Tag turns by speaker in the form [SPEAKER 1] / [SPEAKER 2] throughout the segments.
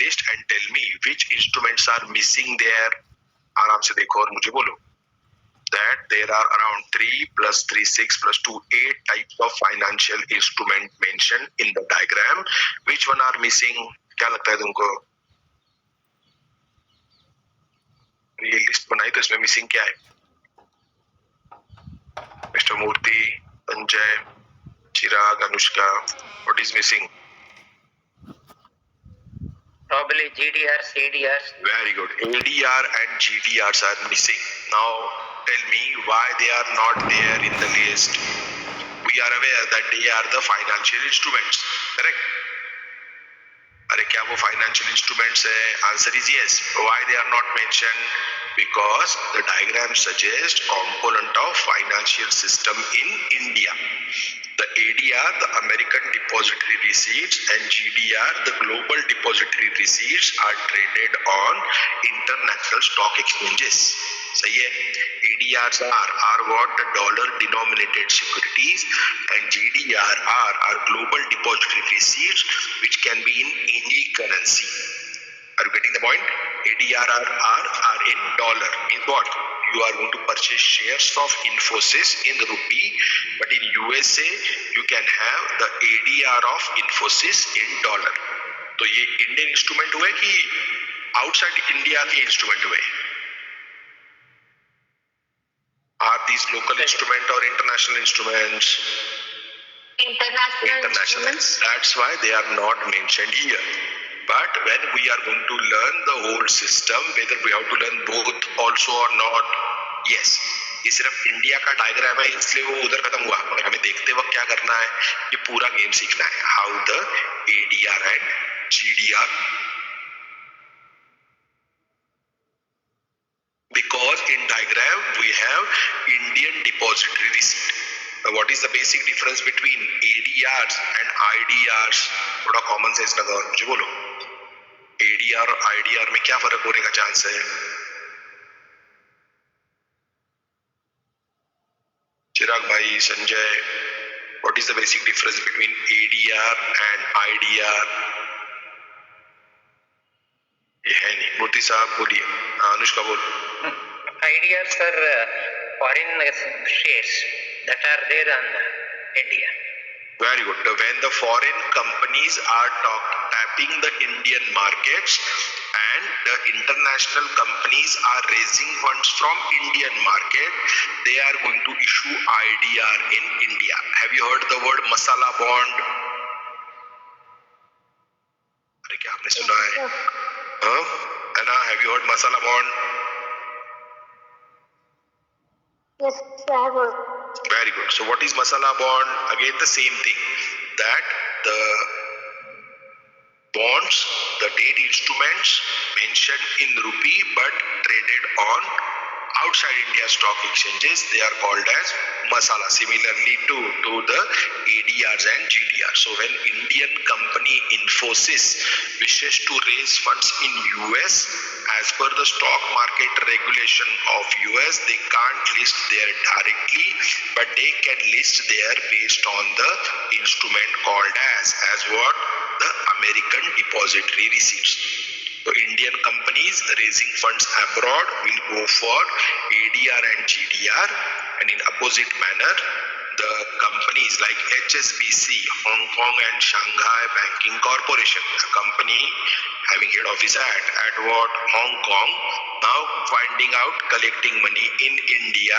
[SPEAKER 1] list and tell me which instruments are missing there. आराम से देखो और मुझे बोलो. That there are around 3 plus 3 6 plus 2 8 types of financial instrument mentioned in the diagram. Which one are missing? क्या लगता है तुमको? ये लिस्ट बनाई तो इसमें मिसिंग क्या है? Mister Murthy, Sanjay, Chirag, Anushka, what is missing?
[SPEAKER 2] Probably GDR, CDRs.
[SPEAKER 1] Very good. ADR and GDRs are missing. Now tell me why they are not there in the list. We are aware that they are the financial instruments, correct? अरे क्या वो financial instruments है? Answer is yes. Why they are not mentioned? Because the diagram suggests component of financial system in India. The ADR, the American Depository Receipts, and GDR, the Global Depository Receipts, are traded on international stock exchanges. सही है. ADRs are what? The dollar denominated securities, and GDR are global depository receipts which can be in any currency. Are you getting the point? ADR are in dollar. Means what? You are going to purchase shares of Infosys in rupee, but in USA you can have the ADR of Infosys in dollar. तो ये Indian instrument हुए कि outside India के instrument हुए? Are these local instrument or international instruments?
[SPEAKER 2] International.
[SPEAKER 1] That's why they are not mentioned here. But when we are going to learn the whole system, whether we have to learn both also or not, yes. ये सिर्फ India का diagram है इसलिए वो उधर खत्म हुआ, मगर हमें देखते वक्त क्या करना है, ये पूरा गेम सीखना है. How the ADR and GDR, because in diagram we have Indian depository receipt. Now what is the basic difference between ADRs and IDRs? थोड़ा कॉमन सेंस लगाओ और मुझे बोलो. ADR और IDR में क्या फर्क होने का चांस है? चिराग भाई, Sanjay, what is the basic difference between ADR and IDR? ये है नहीं. मूर्ति साहब बोलिए. अनुष्का बोल.
[SPEAKER 2] IDRs are foreign shares that are there on India.
[SPEAKER 1] Very good. When the foreign companies are tapping the Indian markets and the international companies are raising funds from Indian market, they are going to issue IDR in India. Have you heard the word masala bond? अरे क्या आपने सुना है? हाँ? Anna, have you heard masala bond?
[SPEAKER 3] Yes, I have heard.
[SPEAKER 1] Very good. So what is masala bond? Again the same thing, that the bonds, the debt instruments mentioned in rupee but traded on outside India stock exchanges, they are called as masala, similarly to the ADRs and GDRs. So when Indian company Infosys wishes to raise funds in US, as per the stock market regulation of US, they can't list there directly, but they can list there based on the instrument called as what? The American Depository Receipts. So Indian companies raising funds abroad will go for ADR and GDR, and in opposite manner, the companies like HSBC, Hong Kong and Shanghai Banking Corporation, a company having head office at what? Hong Kong, now finding out collecting money in India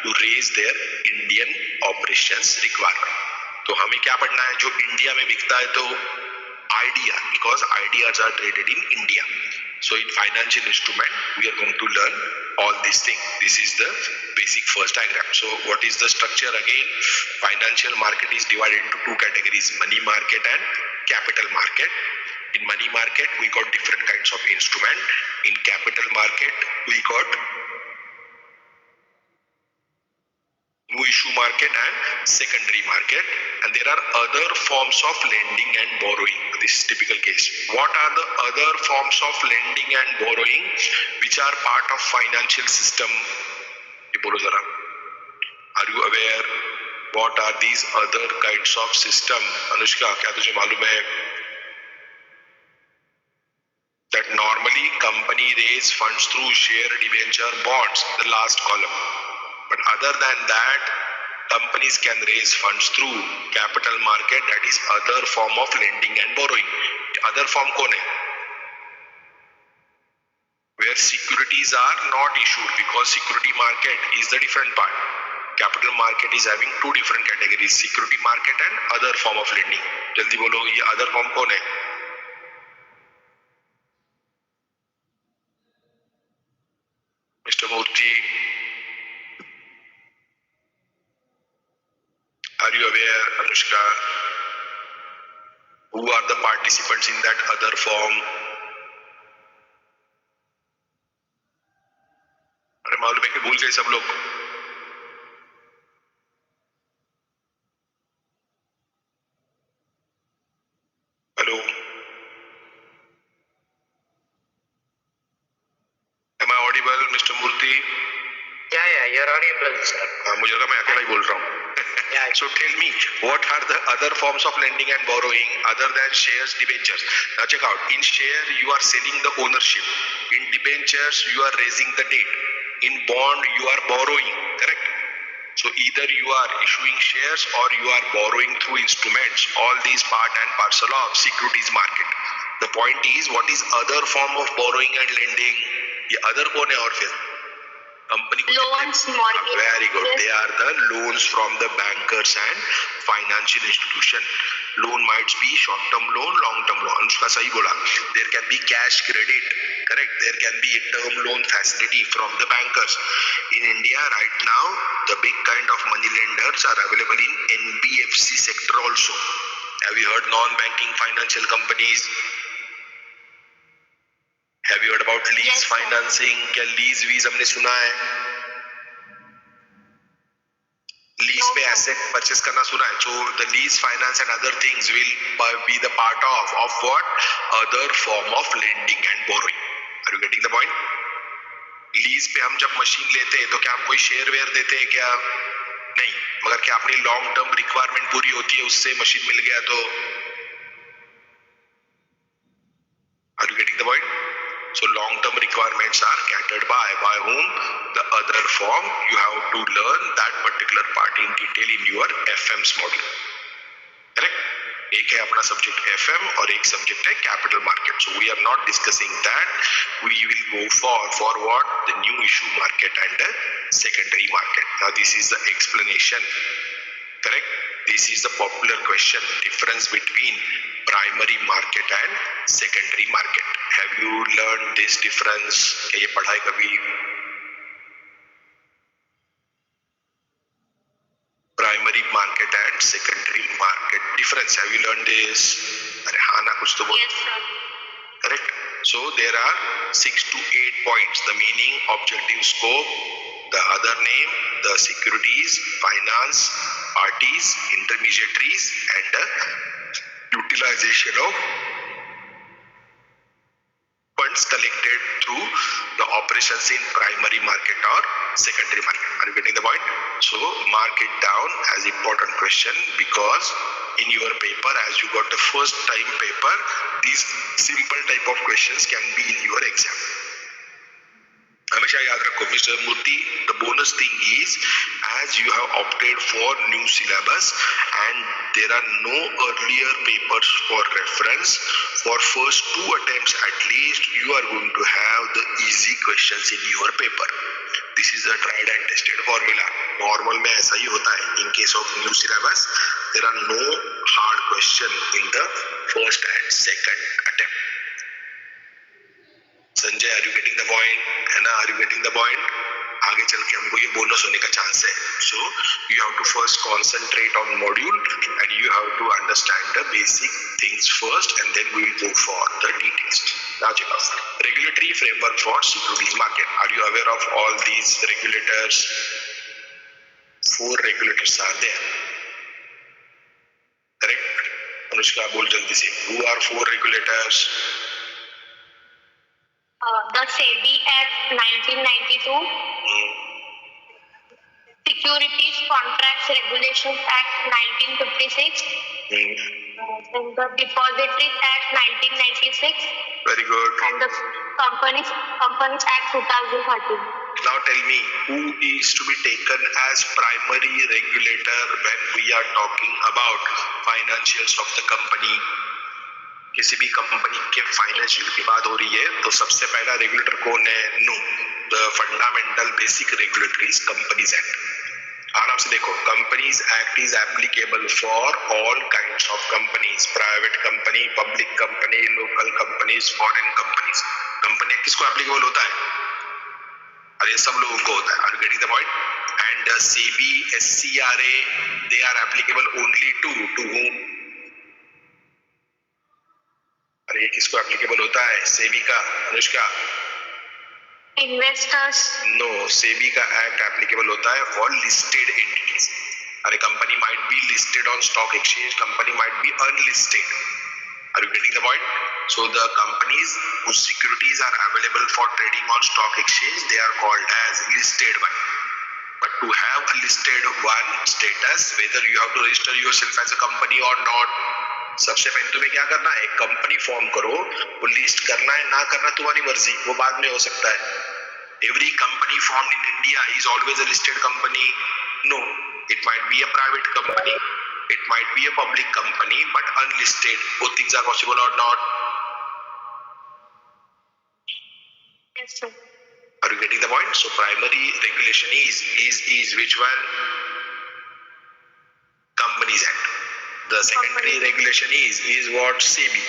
[SPEAKER 1] to raise their Indian operations requirement. तो हमें क्या पढ़ना है? जो India में बिकता है तो IDR, because IDRs are traded in India. So in financial instrument, we are going to learn all these things. This is the basic first diagram. So what is the structure again? Financial market is divided into two categories, money market and capital market. In money market, we got different kinds of instrument. In capital market, we got new issue market and secondary market, and there are other forms of lending and borrowing. This is typical case. What are the other forms of lending and borrowing which are part of financial system? ये बोलो जरा. Are you aware what are these other kinds of system? Anushka, क्या तुझे मालूम है? company raise funds through share, debenture, bonds, the last column. But other than that, companies can raise funds through capital market, that is other form of lending and borrowing. Other form कौन है? Where securities are not issued, because security market is the different part. Capital market is having two different categories, security market and other form of lending. जल्दी बोलो ये other form कौन है? Mr. Murthy, are you aware, Anushka? Who are the participants in that other form? अरे मालूम है कि भूल गए सब लोग. Hello, am I audible, Mr. Murthy?
[SPEAKER 2] Yeah, you're audible, sir.
[SPEAKER 1] मुझे लगा मैं अकेला ही बोल रहा हूँ.
[SPEAKER 2] Yeah.
[SPEAKER 1] So tell me, what are the other forms of lending and borrowing other than shares, debentures? Now check out. In share, you are selling the ownership. In debentures, you are raising the debt. In bond, you are borrowing. Correct? So either you are issuing shares or you are borrowing through instruments. All these part and parcel of securities market. The point is, what is other form of borrowing and lending? ये other कौन है और फिर? Company
[SPEAKER 3] Loans, mortgage.
[SPEAKER 1] Very good. They are the loans from the bankers and financial institution. Loan might be short-term loan, long-term loan. Anushka सही बोला. There can be cash credit. Correct. There can be a term loan facility from the bankers. In India right now, the big kind of money lenders are available in NBFC sector also. Have you heard non-banking financial companies? Have you heard about lease
[SPEAKER 3] Yes, sir.
[SPEAKER 1] financing? क्या lease वीज हमने सुना है? Lease पे asset purchase करना सुना है. So the lease finance and other things will be the part of what? Other form of lending and borrowing. Are you getting the point? Lease पे हम जब मशीन लेते हैं तो क्या हम कोई शेयर वेयर देते हैं क्या? नहीं. मगर क्या अपनी लॉन्ग टर्म रिक्वायरमेंट पूरी होती है उससे मशीन मिल गया तो? Are you getting the point? So long-term requirements are catered by whom? The other form. You have to learn that particular part in detail in your FM's module. Correct? एक है अपना subject FM और एक subject है capital market. So we are not discussing that. We will go for what? The new issue market and the secondary market. Now this is the explanation. Correct? This is the popular question. Difference between primary market and secondary market. Have you learned this difference? क्या ये पढ़ा है कभी? Primary market and secondary market difference. Have you learned this? अरे हाँ ना कुछ तो बोलो.
[SPEAKER 3] Yes, sir.
[SPEAKER 1] Correct? So there are 6 to 8 points. The meaning, objective, scope, the other name, the securities, finance, parties, intermediaries, and the utilization of funds collected through the operations in primary market or secondary market. Are you getting the point? So mark it down as important question, because in your paper, as you got the first time paper, these simple type of questions can be in your exam. हमेशा याद रखो mister Murthy, the bonus thing is, as you have opted for new syllabus and there are no earlier papers for reference, for first 2 attempts at least, you are going to have the easy questions in your paper. This is a tried and tested formula. Normal में ऐसा ही होता है. In case of new syllabus, there are no hard question in the first and second attempt. Sanjay, are you getting the point? है ना? Are you getting the point? आगे चल के हमको ये बोनस होने का चांस है. So you have to first concentrate on module and you have to understand the basic things first and then we will go for the details. Now check out regulatory framework for securities market. Are you aware of all these regulators? 4 regulators are there. Correct? Anushka बोल जल्दी से. Who are 4 regulators?
[SPEAKER 3] The SEBI Act 1992, Securities Contracts Regulations Act 1956, Then the Depositories Act 1996
[SPEAKER 1] Very good.
[SPEAKER 3] and the Companies Act 2013.
[SPEAKER 1] Now tell me, who is to be taken as primary regulator when we are talking about financials of the company? किसी भी company के financial की बात हो रही है तो सबसे पहला रेगुलेटर कौन है? No, the fundamental basic regulatories companies act. आराम से देखो, companies act is applicable for all kinds of companies, private company, public company, local companies, foreign companies. Company act किसको एप्लीकेबल होता है? अरे सब लोगों को होता है। Are you getting the point? And SEBI, SCRA, they are applicable only to whom? अरे ये किसको एप्लीकेबल होता है? सेबी का, अनुष्का?
[SPEAKER 3] Investors.
[SPEAKER 1] नो, सेबी का एक्ट एप्लीकेबल होता है फॉर लिस्टेड एंटिटीज। अरे company might be listed on stock exchange, company might be unlisted. Are you getting the point? So the companies whose securities are available for trading on stock exchange, they are called as listed one. But to have a listed one status, whether you have to register yourself as a company or not, सबसे पहले तुम्हें क्या करना है? एक company form करो, वो list करना है ना करना तुम्हारी मर्जी, वो बाद में हो सकता है। Every company formed in India is always a listed company? No, it might be a private company, it might be a public company, but unlisted. Both things are possible or not?
[SPEAKER 3] Yes, sir.
[SPEAKER 1] Are you getting the point? So primary regulation is which one? Companies Act. The secondary regulation is what? SEBI.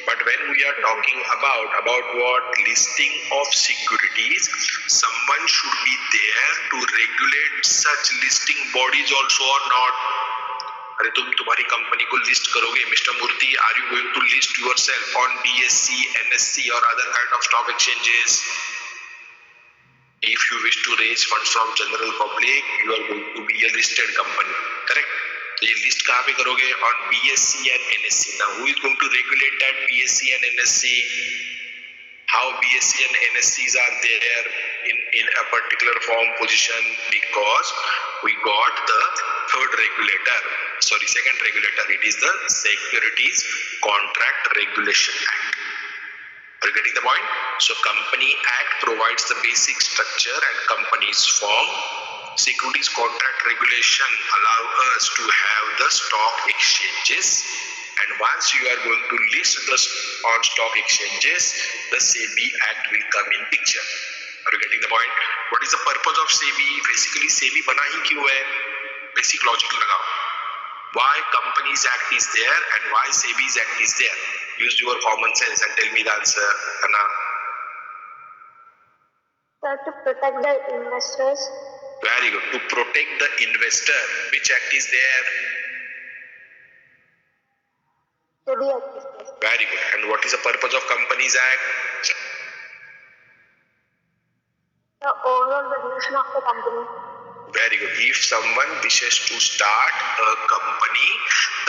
[SPEAKER 1] But when we are talking about what? Listing of securities, someone should be there to regulate such listing bodies also or not? अरे तुम्हारी company को list करोगे, mister Murthy, are you going to list yourself on BSE, NSE और other kind of stock exchanges? If you wish to raise funds from general public, you are going to be a listed company, correct? तो ये list कहाँ पे करोगे? On BSE and NSE. Now who is going to regulate that BSE and NSE? How BSE and NSEs are there in a particular form position? Because we got the second regulator. It is the Securities Contract Regulation Act. Are you getting the point? So Company Act provides the basic structure and companies form. Securities Contract Regulation allow us to have the stock exchanges, and once you are going to list this on stock exchanges, the SEBI Act will come in picture. Are you getting the point? What is the purpose of SEBI? Basically SEBI बना ही क्यों है? Basic logic लगाओ. Why Companies Act is there and why SEBI's Act is there? Use your common sense and tell me the answer, Anna.
[SPEAKER 3] Sir, to protect the investors.
[SPEAKER 1] Very good. To protect the investor, which act is there?
[SPEAKER 3] SEBI Act is there.
[SPEAKER 1] Very good. And what is the purpose of Companies Act?
[SPEAKER 3] The overall regulation of the company.
[SPEAKER 1] Very good. If someone wishes to start a company,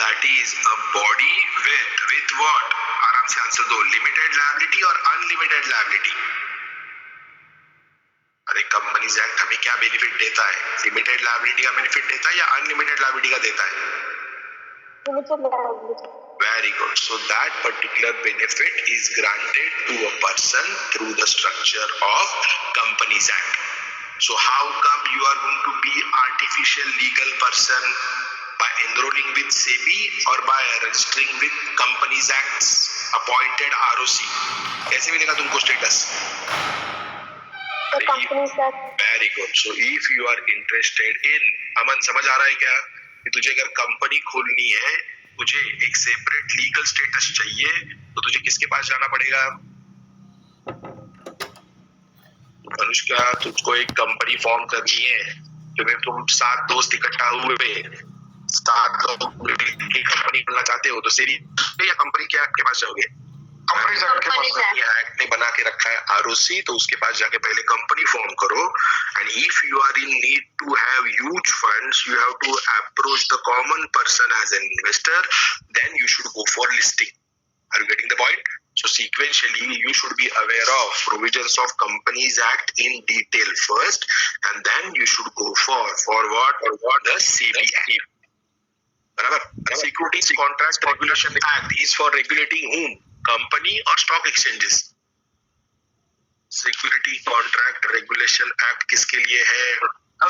[SPEAKER 1] that is a body with what? आराम से answer दो. Limited liability or unlimited liability? अरे companies act हमें क्या benefit देता है? Limited liability का benefit देता है या अनलिमिटेड लायबिलिटी का देता है?
[SPEAKER 3] Limited liability.
[SPEAKER 1] Very good. So that particular benefit is granted to a person through the structure of Companies Act. So how come you are going to be artificial legal person? By enrolling with SEBI or by registering with Companies Act's appointed ROC? कैसे मिलेगा तुमको status?
[SPEAKER 3] The Companies Act.
[SPEAKER 1] Very good. So if you are interested in, अमन समझ आ रहा है क्या कि तुझे अगर कंपनी खोलनी है, तुझे एक सेपरेट लीगल स्टेटस चाहिए, तो तुझे किसके पास जाना पड़ेगा? अनुष्का, तुझको एक कंपनी फॉर्म करनी है, तुम 7 दोस्त इकट्ठा हुए, 7 लोग की कंपनी खोलना चाहते हो, तो सेबी या कंपनी के एक्ट के पास जाओगे? कंपनी एक्ट ने बना के रखा है आरओसी, तो उसके पास जाके पहले कंपनी फॉर्म करो. And if you are in need to have huge funds, you have to approach the common person as an investor, then you should go for listing. Are you getting the point? So sequentially, you should be aware of provisions of Companies Act in detail first, and then you should go for what? The SEBI Act. बराबर. Securities contract regulation act is for regulating whom? Company और stock exchanges. Security contract regulation act किसके लिए है?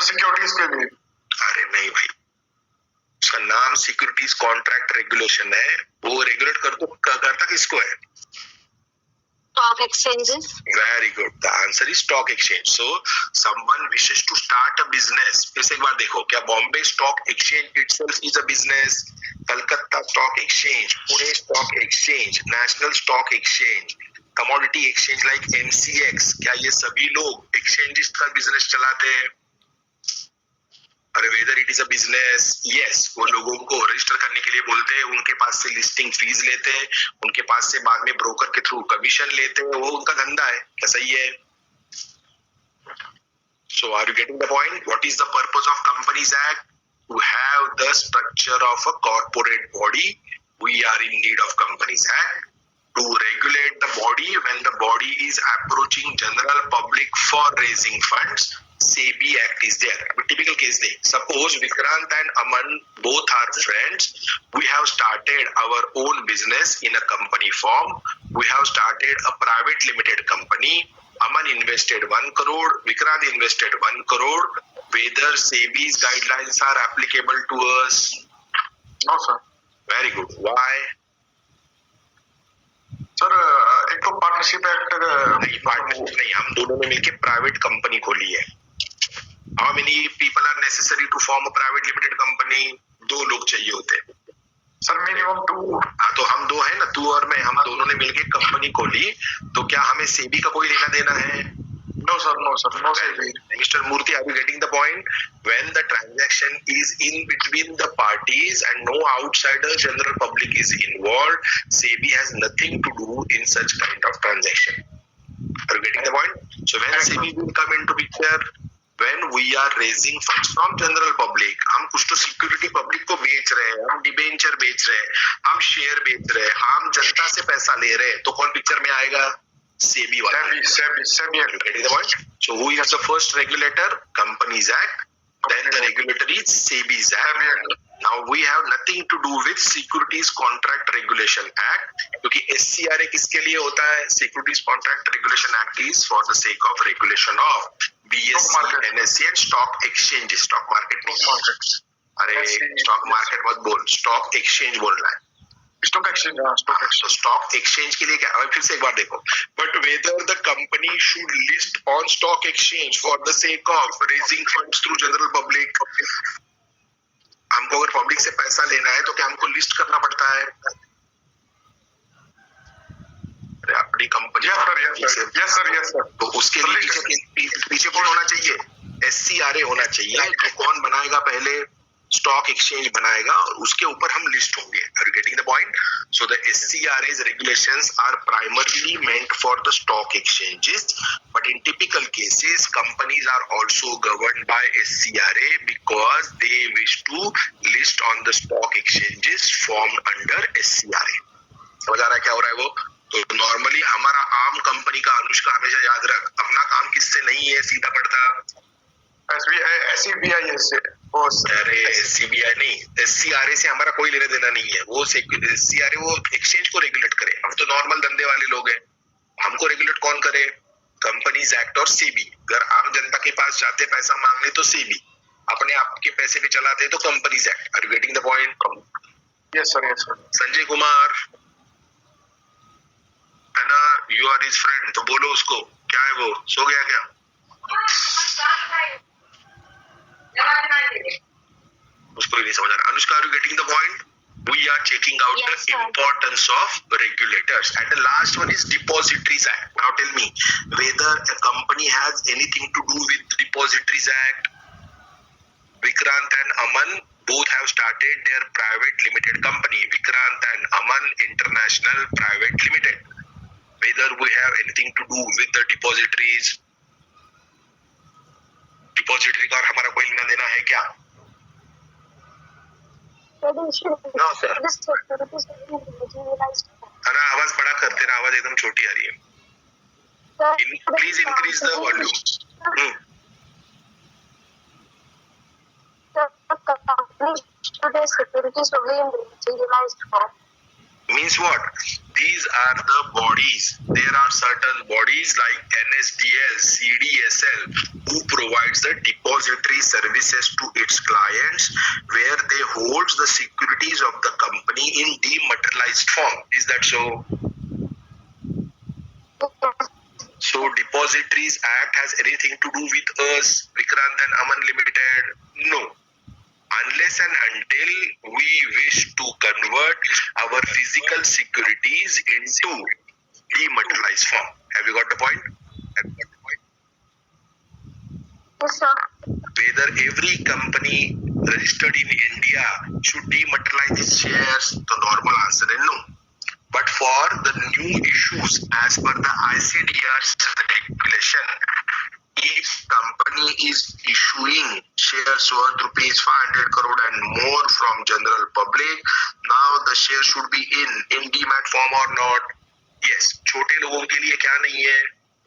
[SPEAKER 4] Securities के लिए.
[SPEAKER 1] अरे नहीं भाई, उसका नाम सिक्योरिटीज कॉन्ट्रैक्ट रेगुलेशन है. वो रेगुलेट करता किसको है?
[SPEAKER 3] Stock exchanges.
[SPEAKER 1] Very good. The answer is stock exchange. So, someone wishes to start a business. फिर से एक बार देखो, क्या Bombay stock exchange itself is a business? Calcutta stock exchange, Pune stock exchange, national stock exchange, commodity exchange like MCX, क्या ये सभी लोग exchanges का बिजनेस चलाते हैं? अरे whether it is a business, yes, वो लोगों को रजिस्टर करने के लिए बोलते हैं, उनके पास से लिस्टिंग फीस लेते हैं, उनके पास से बाद में ब्रोकर के थ्रू कमीशन लेते हैं, वो उनका धंधा है. क्या सही है? So are you getting the point? What is the purpose of companies act? To have the structure of a corporate body. We are in need of companies act to regulate the body when the body is approaching general public for raising funds. SEBI Act is there. A typical case day. Suppose Vikrant and Aman both are friends. We have started our own business in a company form. We have started a private limited company. Aman invested 1 crore. Vikrant invested 1 crore. Whether SEBI's guidelines are applicable to us?
[SPEAKER 4] No sir.
[SPEAKER 1] Very good. Why?
[SPEAKER 4] Sir एक तो partnership act.
[SPEAKER 1] नहीं, partnership नहीं, हम दोनों ने मिलकर private company खोली है. How many people are necessary to form a private limited company? 2 लोग चाहिए होते हैं.
[SPEAKER 4] Sir minimum 2.
[SPEAKER 1] हाँ, तो हम 2 हैं ना, तू और मैं, हम दोनों ने मिलकर कंपनी खोली. तो क्या हमें सेबी का कोई लेना देना है?
[SPEAKER 4] No sir, no sir, no SEBI.
[SPEAKER 1] Mr. Murthy, are you getting the point? When the transaction is in between the parties and no outsider general public is involved, SEBI has nothing to do in such kind of transaction. Are you getting the point? So when SEBI will come into picture? When we are raising funds from general public. हम कुछ तो security public को बेच रहे हैं, हम debenture बेच रहे हैं, हम शेयर बेच रहे हैं, आम जनता से पैसा ले रहे हैं, तो कौन पिक्चर में आएगा? SEBI वाला.
[SPEAKER 4] SEBI.
[SPEAKER 1] Getting the point? So who is the first regulator? Companies Act. Then the regulator is SEBI's Act. Now we have nothing to do with Securities Contract Regulation Act, क्योंकि SCRA किसके लिए होता है? Securities Contract Regulation Act is for the sake of regulation of BSE, NSE and stock exchanges. Stock market नहीं. अरे stock market मत बोल, stock exchange बोल रहा है.
[SPEAKER 4] Stock exchange. Stock exchange.
[SPEAKER 1] तो स्टॉक एक्सचेंज के लिए क्या? फिर से एक बार देखो, but whether the company should list on stock exchange for the sake of raising funds through general public. हमको अगर पब्लिक से पैसा लेना है तो क्या हमको लिस्ट करना पड़ता है? अपनी कंपनी.
[SPEAKER 4] Yes sir.
[SPEAKER 1] तो उसके लिए पीछे कौन होना चाहिए? SCRA होना चाहिए. तो कौन बनाएगा? पहले स्टॉक एक्सचेंज बनाएगा और उसके ऊपर हम लिस्ट होंगे. Are you getting the point? So the SCRA's regulations are primarily meant for the stock exchanges, but in typical cases companies are also governed by SCRA because they wish to list on the stock exchanges formed under SCRA. समझ आ रहा है क्या हो रहा है वो? तो नॉर्मली हमारा आम कंपनी का, अनुष्का हमेशा याद रख, अपना काम किससे नहीं है सीधा पड़ता?
[SPEAKER 4] SEBI से.
[SPEAKER 1] अरे SCBI नहीं, SCRA से हमारा कोई लेना देना नहीं है. वो SCRA वो एक्सचेंज को रेगुलेट करे. हम तो नॉर्मल धंधे वाले लोग हैं, हमको रेगुलेट कौन करे? कंपनीज एक्ट और SEBI. अगर आम जनता के पास जाते पैसा मांगने तो SEBI, अपने आप के पैसे पे चलाते तो companies act. Are you getting the point?
[SPEAKER 4] Yes sir.
[SPEAKER 1] Sanjay Kumar है ना, यू आर हिज फ्रेंड, तो बोलो उसको, क्या है वो, सो गया क्या? उसको ही नहीं समझ आ रहा. Anushka, are you getting the point? We are checking out
[SPEAKER 3] Yes,
[SPEAKER 1] the
[SPEAKER 3] sir.
[SPEAKER 1] importance of regulators. And the last one is Depositories Act. Now tell me whether a company has anything to do with Depositories Act. Vikrant and Aman both have started their private limited company, Vikrant and Aman International Private Limited. Whether we have anything to do with the depositories. Depository का और हमारा कोई लेना देना है क्या?
[SPEAKER 3] No, sir.
[SPEAKER 1] अना आवाज बड़ा कर, तेरा आवाज एकदम छोटी आ रही है. Please increase the volume.
[SPEAKER 3] the securities to be in legalized form.
[SPEAKER 1] Means what? These are the bodies. There are certain bodies like NSDL, CDSL who provides the depository services to its clients where they hold the securities of the company in dematerialized form. Is that so? So Depositories Act has anything to do with us, Vikrant and Aman Limited? No. Unless and until we wish to convert our physical securities into dematerialized form. Have you got the point?
[SPEAKER 3] Yes, sir.
[SPEAKER 1] Whether every company registered in India should dematerialize its shares, the normal answer is no. But for the new issues as per the ICDR's regulation, if company is issuing shares worth rupees 500 crore and more from general public, now the share should be in demat form or not? Yes. छोटे लोगों के लिए क्या नहीं है?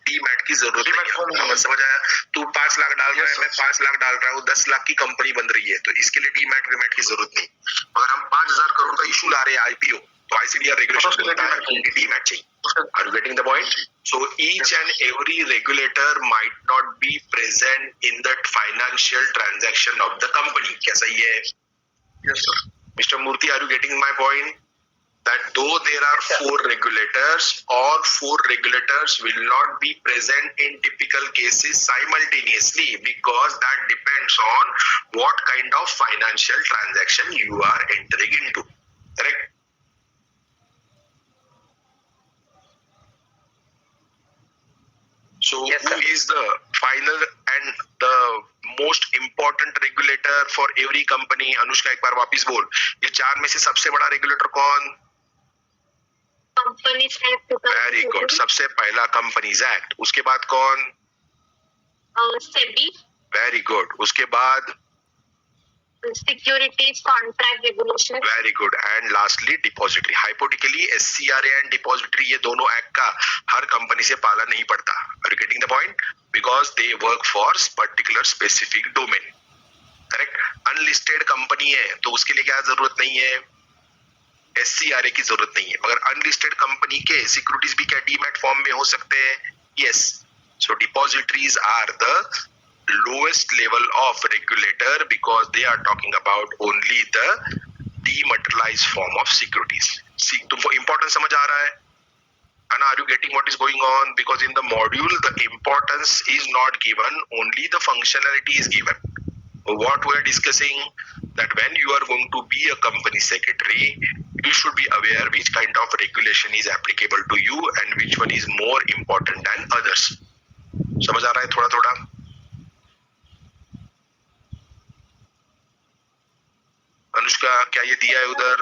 [SPEAKER 1] Demat की जरूरत नहीं है। समझ आया? तू 5 लाख डाल रहा है, मैं 5 लाख डाल रहा हूँ, 10 लाख की कंपनी बन रही है, तो इसके लिए डीमैट वीमैट की जरूरत नहीं। अगर हम 5,000 करोड़ का इशू ला रहे हैं आईपीओ, तो ICDR रेगुलेशन बोलता है कि डीमैट चाहिए। Are you getting the point? So each and every regulator might not be present in that financial transaction of the company. क्या सही है?
[SPEAKER 4] Yes, sir.
[SPEAKER 1] Mr. Murthy, are you getting my point? That though there are 4 regulators, all 4 regulators will not be present in typical cases simultaneously because that depends on what kind of financial transaction you are entering into. Correct? So
[SPEAKER 2] Yes,
[SPEAKER 1] who
[SPEAKER 2] sir.
[SPEAKER 1] is the final and the most important regulator for every company? Anushka एक बार वापिस बोल, ये 4 में से सबसे बड़ा regulator कौन?
[SPEAKER 3] Companies Act 2014.
[SPEAKER 1] Very good. सबसे पहला कंपनीज एक्ट, उसके बाद कौन?
[SPEAKER 3] SEBI.
[SPEAKER 1] Very good. उसके बाद
[SPEAKER 3] Securities Contract Regulation.
[SPEAKER 1] Very good. And lastly depository. Hypothetically SCRA and depository, ये दोनों एक्ट का हर कंपनी से पालन नहीं पड़ता। Are you getting the point? Because they work for particular specific domain. Correct? Unlisted company है तो उसके लिए क्या जरूरत नहीं है? SCRA की जरूरत नहीं है। मगर अनलिस्टेड कंपनी के सिक्योरिटीज भी क्या डीमैट फॉर्म में हो सकते हैं? Yes. So depositories are the lowest level of regulator because they are talking about only the dematerialized form of securities. See, तुमको important समझ आ रहा है? And are you getting what is going on? Because in the module, the importance is not given, only the functionality is given. What we are discussing, that when you are going to be a company secretary, you should be aware which kind of regulation is applicable to you and which one is more important than others. समझ आ रहा है थोड़ा थोड़ा? अनुष्का, क्या ये दिया है उधर?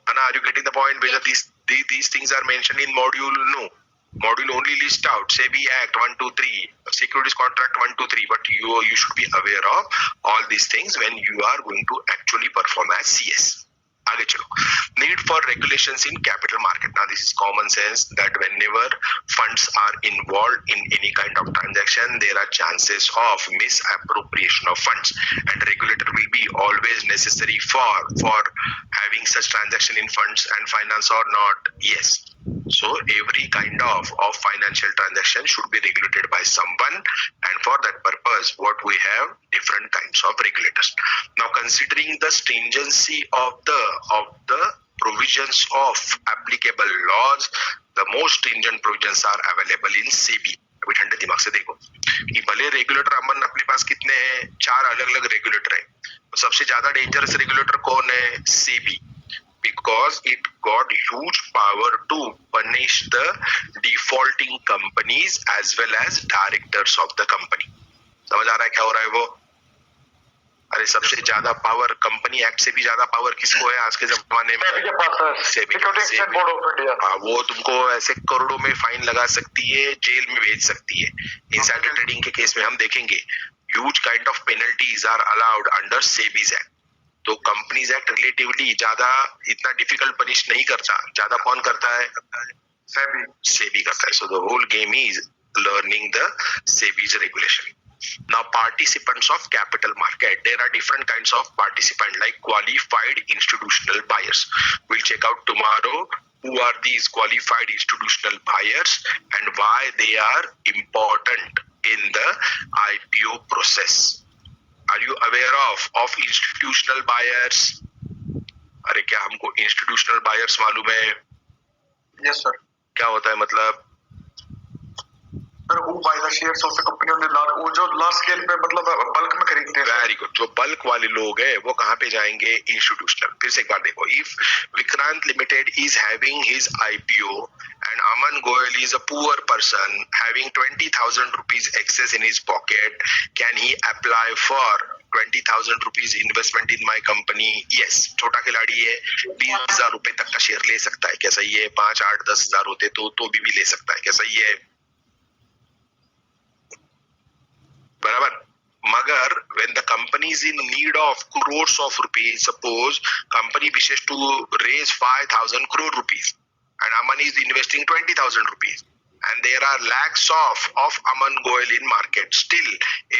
[SPEAKER 1] Anna, are you getting the point? Whether these things are mentioned in module? No. Module only list out SEBI Act 1, 2, 3, Securities Contract 1, 2, 3. But you should be aware of all these things when you are going to actually perform as CS. आगे चलो. Need for regulations in capital market. Now this is common sense that whenever funds are involved in any kind of transaction, there are chances of misappropriation of funds, and regulator will be always necessary for having such transaction in funds and finance or not. Yes. So every kind of financial transaction should be regulated by someone, and for that purpose what we have different kinds of regulators. Now considering the stringency of the provisions of applicable laws, the most stringent provisions are available in SEBI. अभी ठंडे दिमाग से देखो कि भले regulator अमन अपने पास कितने हैं, 4 अलग अलग रेगुलेटर है। सबसे ज्यादा डेंजरस रेगुलेटर कौन है? SEBI, because it got huge power to punish the defaulting companies as well as directors of the company. समझ आ रहा है क्या हो रहा है वो? अरे सबसे ज्यादा पावर कंपनी एक्ट से भी ज्यादा पावर किसको है आज के जमाने में? हाँ, वो तुमको ऐसे करोड़ों में फाइन लगा सकती है, जेल में भेज सकती है। इनसाइडर ट्रेडिंग के केस में हम देखेंगे huge kind of penalties are allowed under SEBI's act. तो कंपनीज एक्ट रिलेटिवली ज्यादा इतना डिफिकल्ट पनिश नहीं करता। ज्यादा कौन करता है? सेबी करता है। So the whole game is learning the SEBI's regulation. Now, participants of capital market. There are different kinds of participant, like qualified institutional buyers. We'll check out tomorrow who are these qualified institutional buyers and why they are important in the IPO process. Are you aware of institutional buyers? अरे क्या हमको institutional buyers मालूम है?
[SPEAKER 4] Yes, sir.
[SPEAKER 1] क्या होता है मतलब?
[SPEAKER 4] Sir, who buy the shares of the company on the large, वो जो large scale पे मतलब बल्क में खरीदते हैं.
[SPEAKER 1] Very good. जो बल्क वाले लोग हैं वो कहाँ पे जाएंगे? इंस्टीट्यूशनल. फिर से एक बार देखो, if Vikrant limited is having his IPO and Aman Goyal is a poor person having 20,000 rupees excess in his pocket, can he apply for 20,000 rupees investment in my company? Yes. छोटा खिलाड़ी है, 20,000 रुपए तक का शेयर ले सकता है. क्या सही है? 5, 8, 10,000 होते तो भी ले सकता है. क्या सही है? बराबर. मगर when the company is in need of crores of rupees, suppose company wishes to raise 5,000 crore rupees and Aman is investing 20,000 rupees and there are lakhs of Aman Goyal in market, still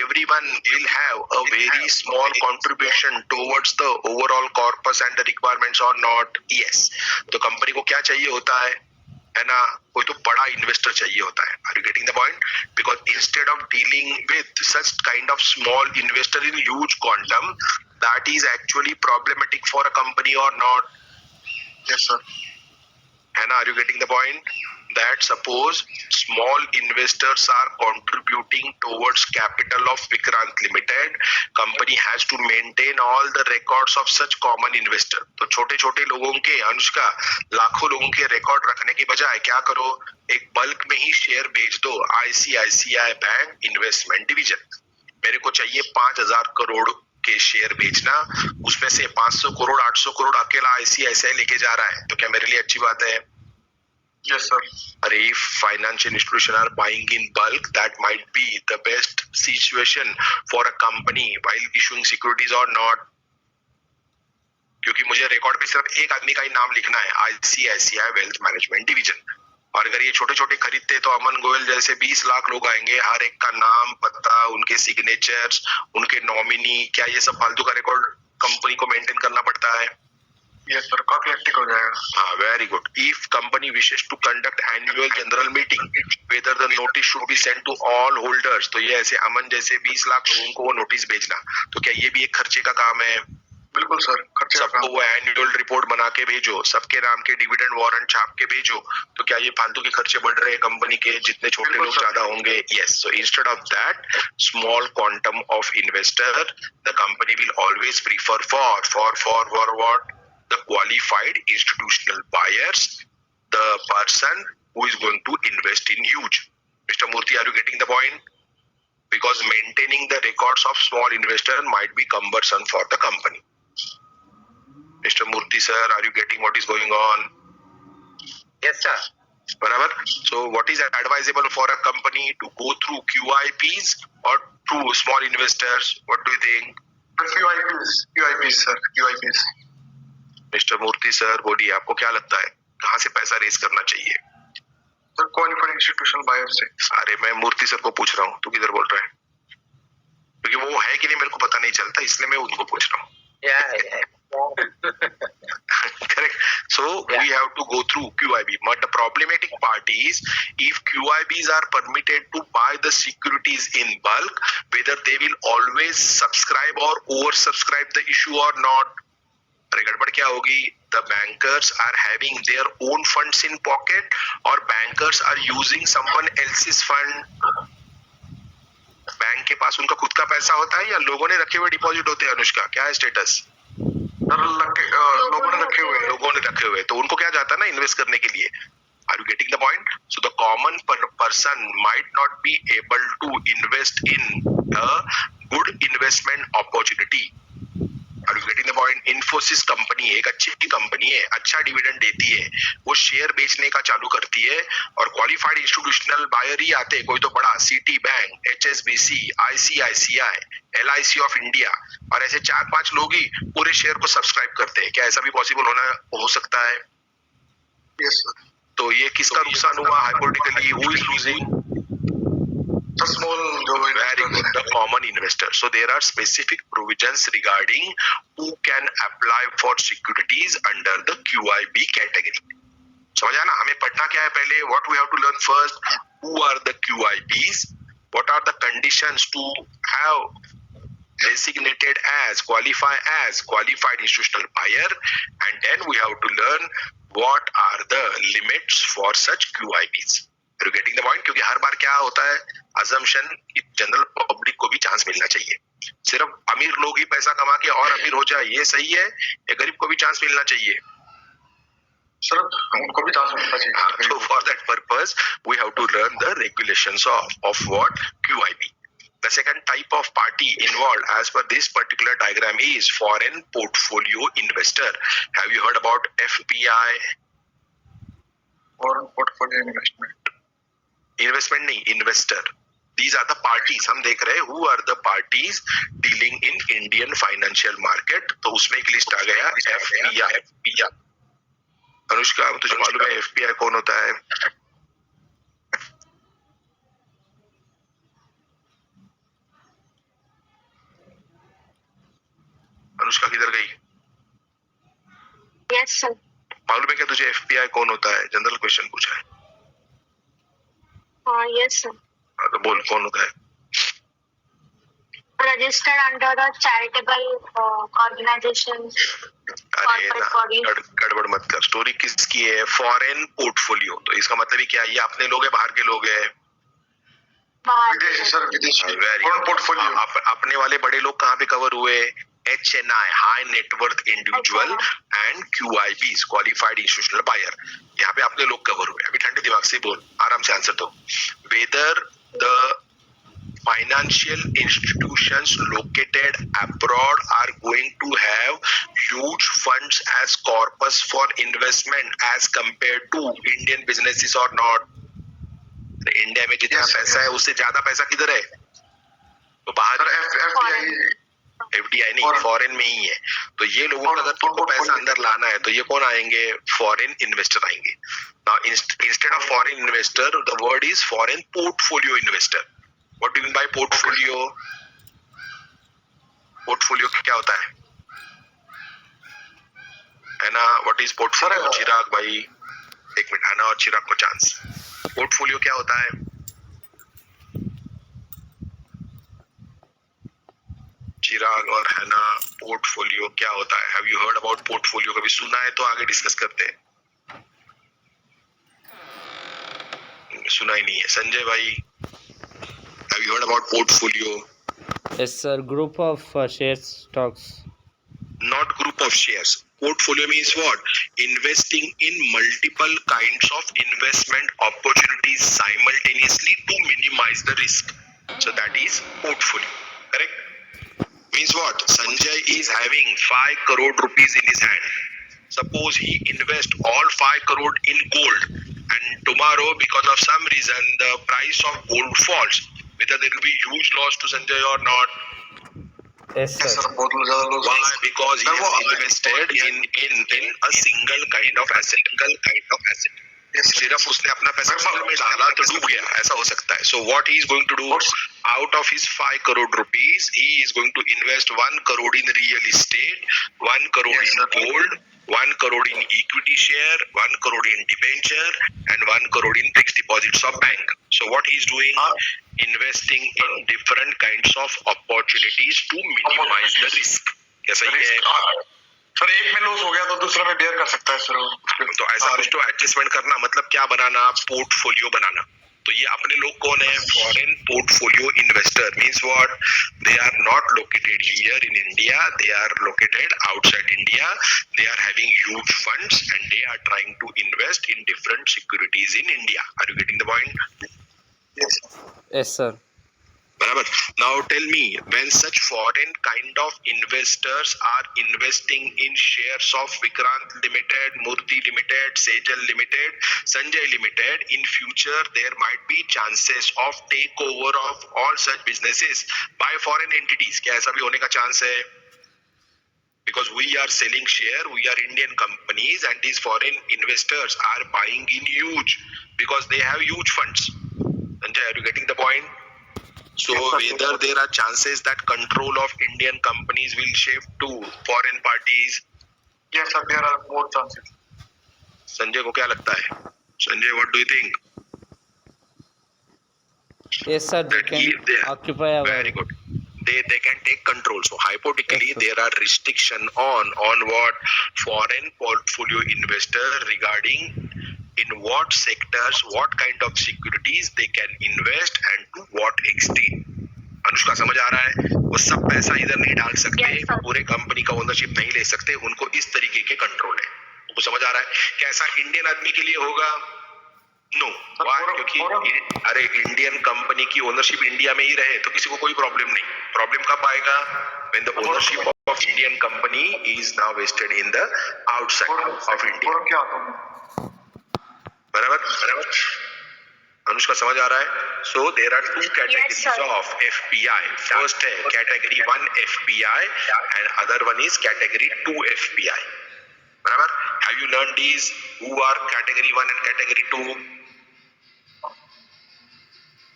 [SPEAKER 1] everyone will have a very small contribution towards the overall corpus and the requirements or not? Yes. तो company को क्या चाहिए होता है ना? कोई तो बड़ा इन्वेस्टर चाहिए होता है. Are you getting the point? Because instead of dealing with such kind of small investor in huge quantum, that is actually problematic for a company or not?
[SPEAKER 4] Yes, sir.
[SPEAKER 1] है ना? Are you getting the point? That suppose small investors are contributing towards capital of Vikrant Limited, company has to maintain all the records of such common investor. तो छोटे छोटे लोगों के, अनुष्का, लाखों लोगों के रिकॉर्ड रखने की बजाय क्या करो? एक बल्क में ही शेयर बेच दो. ICICI बैंक इन्वेस्टमेंट डिवीजन, मेरे को चाहिए 5,000 करोड़ के शेयर बेचना, उसमें से 500 करोड़ 800 करोड़ अकेला ICICI लेके जा रहा है, तो क्या मेरे लिए अच्छी बात है?
[SPEAKER 4] Yes, sir.
[SPEAKER 1] If financial institutions are buying in bulk, that might be the best situation for a company while issuing securities or not. क्योंकि मुझे रिकॉर्ड पे सिर्फ एक आदमी का ही नाम लिखना है, ICICI वेल्थ मैनेजमेंट डिवीजन. और अगर ये छोटे छोटे खरीदते तो अमन गोयल जैसे 20 लाख लोग आएंगे, हर एक का नाम, पता, उनके सिग्नेचर्स, उनके नॉमिनी, क्या ये सब फालतू का रिकॉर्ड कंपनी को मेंटेन करना पड़ता है?
[SPEAKER 4] Yes, sir. काफी हेक्टिक हो जाएगा.
[SPEAKER 1] हाँ, very good. If company wishes to conduct annual general meeting, whether the notice should be sent to all holders, तो ये ऐसे अमन जैसे 20 लाख लोगों को वो नोटिस भेजना, तो क्या ये भी एक खर्चे का काम है?
[SPEAKER 4] बिल्कुल सर, खर्चे का काम.
[SPEAKER 1] सबको वो एनुअल रिपोर्ट बना के भेजो, सबके नाम के डिविडेंड वारंट छाप के भेजो, तो क्या ये फालतू के खर्चे बढ़ रहे हैं कंपनी के? जितने छोटे लोग ज्यादा होंगे. Yes. So instead of that small quantum of investor, the company will always prefer for what? The qualified institutional buyers, the person who is going to invest in huge. Mr. Murthy, are you getting the point? Because maintaining the records of small investor might be cumbersome for the company. Mr. Murthy sir, are you getting what is going on?
[SPEAKER 2] Yes, sir.
[SPEAKER 1] Barabar? So what is advisable for a company to go through QIPs or through small investors? What do you think?
[SPEAKER 4] QIPs, sir. QIPs.
[SPEAKER 1] Mister Murthy sir बोलिए, आपको क्या लगता है कहाँ से पैसा raise करना चाहिए?
[SPEAKER 4] सर क्वालिफाइड इंस्टीट्यूशनल बायर से.
[SPEAKER 1] अरे मैं मूर्ति सर को पूछ रहा हूँ, तू किधर बोल रहा है? क्योंकि वो है कि नहीं मेरे को पता नहीं चलता, इसलिए मैं उनको पूछ रहा हूँ. Correct. So we have to go through QIB. But the problematic part is if QIBs are permitted to buy the securities in bulk, whether they will always subscribe or oversubscribe the issue or not. अरे गड़बड़ क्या होगी? The bankers are having their own funds in pocket or bankers are using someone else's fund. Bank के पास उनका खुद का पैसा होता है या लोगों ने रखे हुए डिपॉजिट होते हैं? अनुष्का, क्या है स्टेटस?
[SPEAKER 4] लोगों
[SPEAKER 1] ने रखे हुए, तो उनको क्या जाता है ना इन्वेस्ट करने के लिए. Are you getting the point? So the common person might not be able to invest in a good investment opportunity. Are you getting the point? Infosys company एक अच्छी कंपनी है, अच्छा डिविडेंड देती है, वो शेयर बेचने का चालू करती है और क्वालिफाइड इंस्टीट्यूशनल बायर ही आते हैं, कोई तो बड़ा city bank, HSBC, ICICI, LIC of India, और ऐसे 4-5 लोग ही पूरे शेयर को सब्सक्राइब करते हैं. क्या ऐसा भी पॉसिबल हो सकता है?
[SPEAKER 4] Yes, sir.
[SPEAKER 1] तो ये किसका नुकसान हुआ? Hypothetically who is losing?
[SPEAKER 4] The small,
[SPEAKER 1] Very good. The common investor. So there are specific provisions regarding who can apply for securities under the QIB category. समझ आया ना? हमें पढ़ना क्या है पहले? What we have to learn first? Who are the QIBs? What are the conditions to have designated as, qualify as qualified institutional buyer, and then we have to learn what are the limits for such QIBs. Are you getting the point? क्योंकि हर बार क्या होता है, assumption कि general public को भी chance मिलना चाहिए. सिर्फ अमीर लोग ही पैसा कमा के और अमीर हो जाए ये सही है, या गरीब को भी चांस मिलना चाहिए?
[SPEAKER 4] सर उनको भी चांस मिलना चाहिए.
[SPEAKER 1] So for that purpose we have to learn the regulations of what QIB. The second type of party involved as per this particular diagram is foreign portfolio investor. Have you heard about FPI?
[SPEAKER 4] Foreign portfolio investment.
[SPEAKER 1] Investment नहीं, investor. These are the parties. हम देख रहे हैं who are the parties dealing in Indian financial market. तो उसमें एक list आ गया FPI. Anushka, तुझे मालूम है FPI कौन होता है? अनुष्का किधर गई?
[SPEAKER 3] Yes, sir.
[SPEAKER 1] मालूम है क्या तुझे FPI कौन होता है? जनरल क्वेश्चन पूछा है.
[SPEAKER 3] Yes, sir.
[SPEAKER 1] तो बोल कौन होता है?
[SPEAKER 3] Registered under the charitable organizations.
[SPEAKER 1] अरे ना, गड़बड़ मत कर. स्टोरी किसकी है? Foreign portfolio. तो इसका मतलब ही क्या है? ये अपने लोग है, बाहर के लोग है?
[SPEAKER 4] विदेशी सर, विदेशी. Foreign portfolio.
[SPEAKER 1] अपने वाले बड़े लोग कहाँ पे कवर हुए? HNI, high net worth individual, and QIBs, qualified institutional buyer. यहाँ पे अपने लोग कवर हुए. अभी ठंडे दिमाग से बोल, आराम से आंसर दो. Whether the financial institutions located abroad are going to have huge funds as corpus for investment as compared to Indian businesses or not? India में जितना पैसा है उससे ज्यादा पैसा किधर है? तो बाहर FDI नहीं, फॉरेन में ही है. तो ये लोगों का अगर तुमको पैसा अंदर लाना है तो ये कौन आएंगे? फॉरेन इन्वेस्टर आएंगे. Now instead of foreign investor, the word is foreign portfolio investor. What do you mean by portfolio? Portfolio क्या होता है? है ना? What is portfolio? चिराग भाई, एक मिनट, है ना, और चिराग को चांस. पोर्टफोलियो क्या होता है? चिराग और है ना, पोर्टफोलियो क्या होता है? Have you heard about portfolio? कभी सुना है तो आगे डिस्कस करते हैं. सुना ही नहीं है. संजय भाई, have you heard about portfolio?
[SPEAKER 5] Yes, sir. Group of shares stocks.
[SPEAKER 1] Not group of shares. Portfolio means what? Investing in multiple kinds of investment opportunities simultaneously to minimize the risk. So that is portfolio. Correct? Means what? Sanjay is having 5 crore rupees in his hand. Suppose he invests all 5 crore in gold, and tomorrow because of some reason the price of gold falls. Whether there will be huge loss to Sanjay or not?
[SPEAKER 5] Yes, sir.
[SPEAKER 1] Why? Because he has invested in a single kind of asset. सिर्फ उसने अपना पैसा gold में डाला तो डूब गया, ऐसा हो सकता है. So what he is going to do? Out of his 5 crore rupees, he is going to invest 1 crore in real estate, 1 crore in gold, 1 crore in equity share, 1 crore in debenture, and 1 crore in fixed deposits of bank. So what he is doing? Investing in different kinds of opportunities to minimize the risk. कैसा ही है?
[SPEAKER 4] Sir एक में loss हो गया तो दूसरे में bear कर सकता है सर.
[SPEAKER 1] तो ऐसा कुछ तो एडजस्टमेंट करना. मतलब क्या बनाना? पोर्टफोलियो बनाना. तो ये अपने लोग कौन है? Foreign portfolio investor. Means what? They are not located here in India, they are located outside India, they are having huge funds and they are trying to invest in different securities in India. Are you getting the point?
[SPEAKER 5] Yes, sir.
[SPEAKER 1] बराबर. Now tell me, when such foreign kind of investors are investing in shares of Vikrant Limited, Murthy Limited, Sejal Limited, Sanjay Limited, in future there might be chances of takeover of all such businesses by foreign entities. क्या ऐसा भी होने का chance है? Because we are selling share, we are Indian companies, and these foreign investors are buying in huge because they have huge funds. Sanjay, are you getting the point? So whether there are chances that control of Indian companies will shift to foreign parties?
[SPEAKER 4] Yes, sir. There are more chances.
[SPEAKER 1] Sanjay को क्या लगता है? Sanjay, what do you think?
[SPEAKER 5] Yes, sir. They
[SPEAKER 1] That
[SPEAKER 5] can
[SPEAKER 1] if they-
[SPEAKER 5] occupy our.
[SPEAKER 1] Very good. They can take control. So hypothetically,
[SPEAKER 5] Yes, sir.
[SPEAKER 1] there are restriction on what foreign portfolio investor regarding in what sectors, what kind of securities they can invest and to what extent. Anushka समझ आ रहा है? वो सब पैसा इधर नहीं डाल सकते,
[SPEAKER 3] Yes, sir.
[SPEAKER 1] पूरे कंपनी का ओनरशिप नहीं ले सकते, उनको इस तरीके के कंट्रोल है। वो समझ आ रहा है? क्या ऐसा इंडियन आदमी के लिए होगा? नो। क्योंकि अरे इंडियन कंपनी की ओनरशिप इंडिया में ही रहे तो किसी को कोई प्रॉब्लम नहीं। प्रॉब्लम कब आएगा? When the ownership of Indian company is now vested in the outside of India.
[SPEAKER 4] और क्या आता है?
[SPEAKER 1] बराबर? अनुष्का समझ आ रहा है? So there are two categories
[SPEAKER 3] sir.
[SPEAKER 1] of FPI. First है category 1 FPI and other one is category 2 FPI. बराबर? Have you learned these? Who are category 1 and category 2?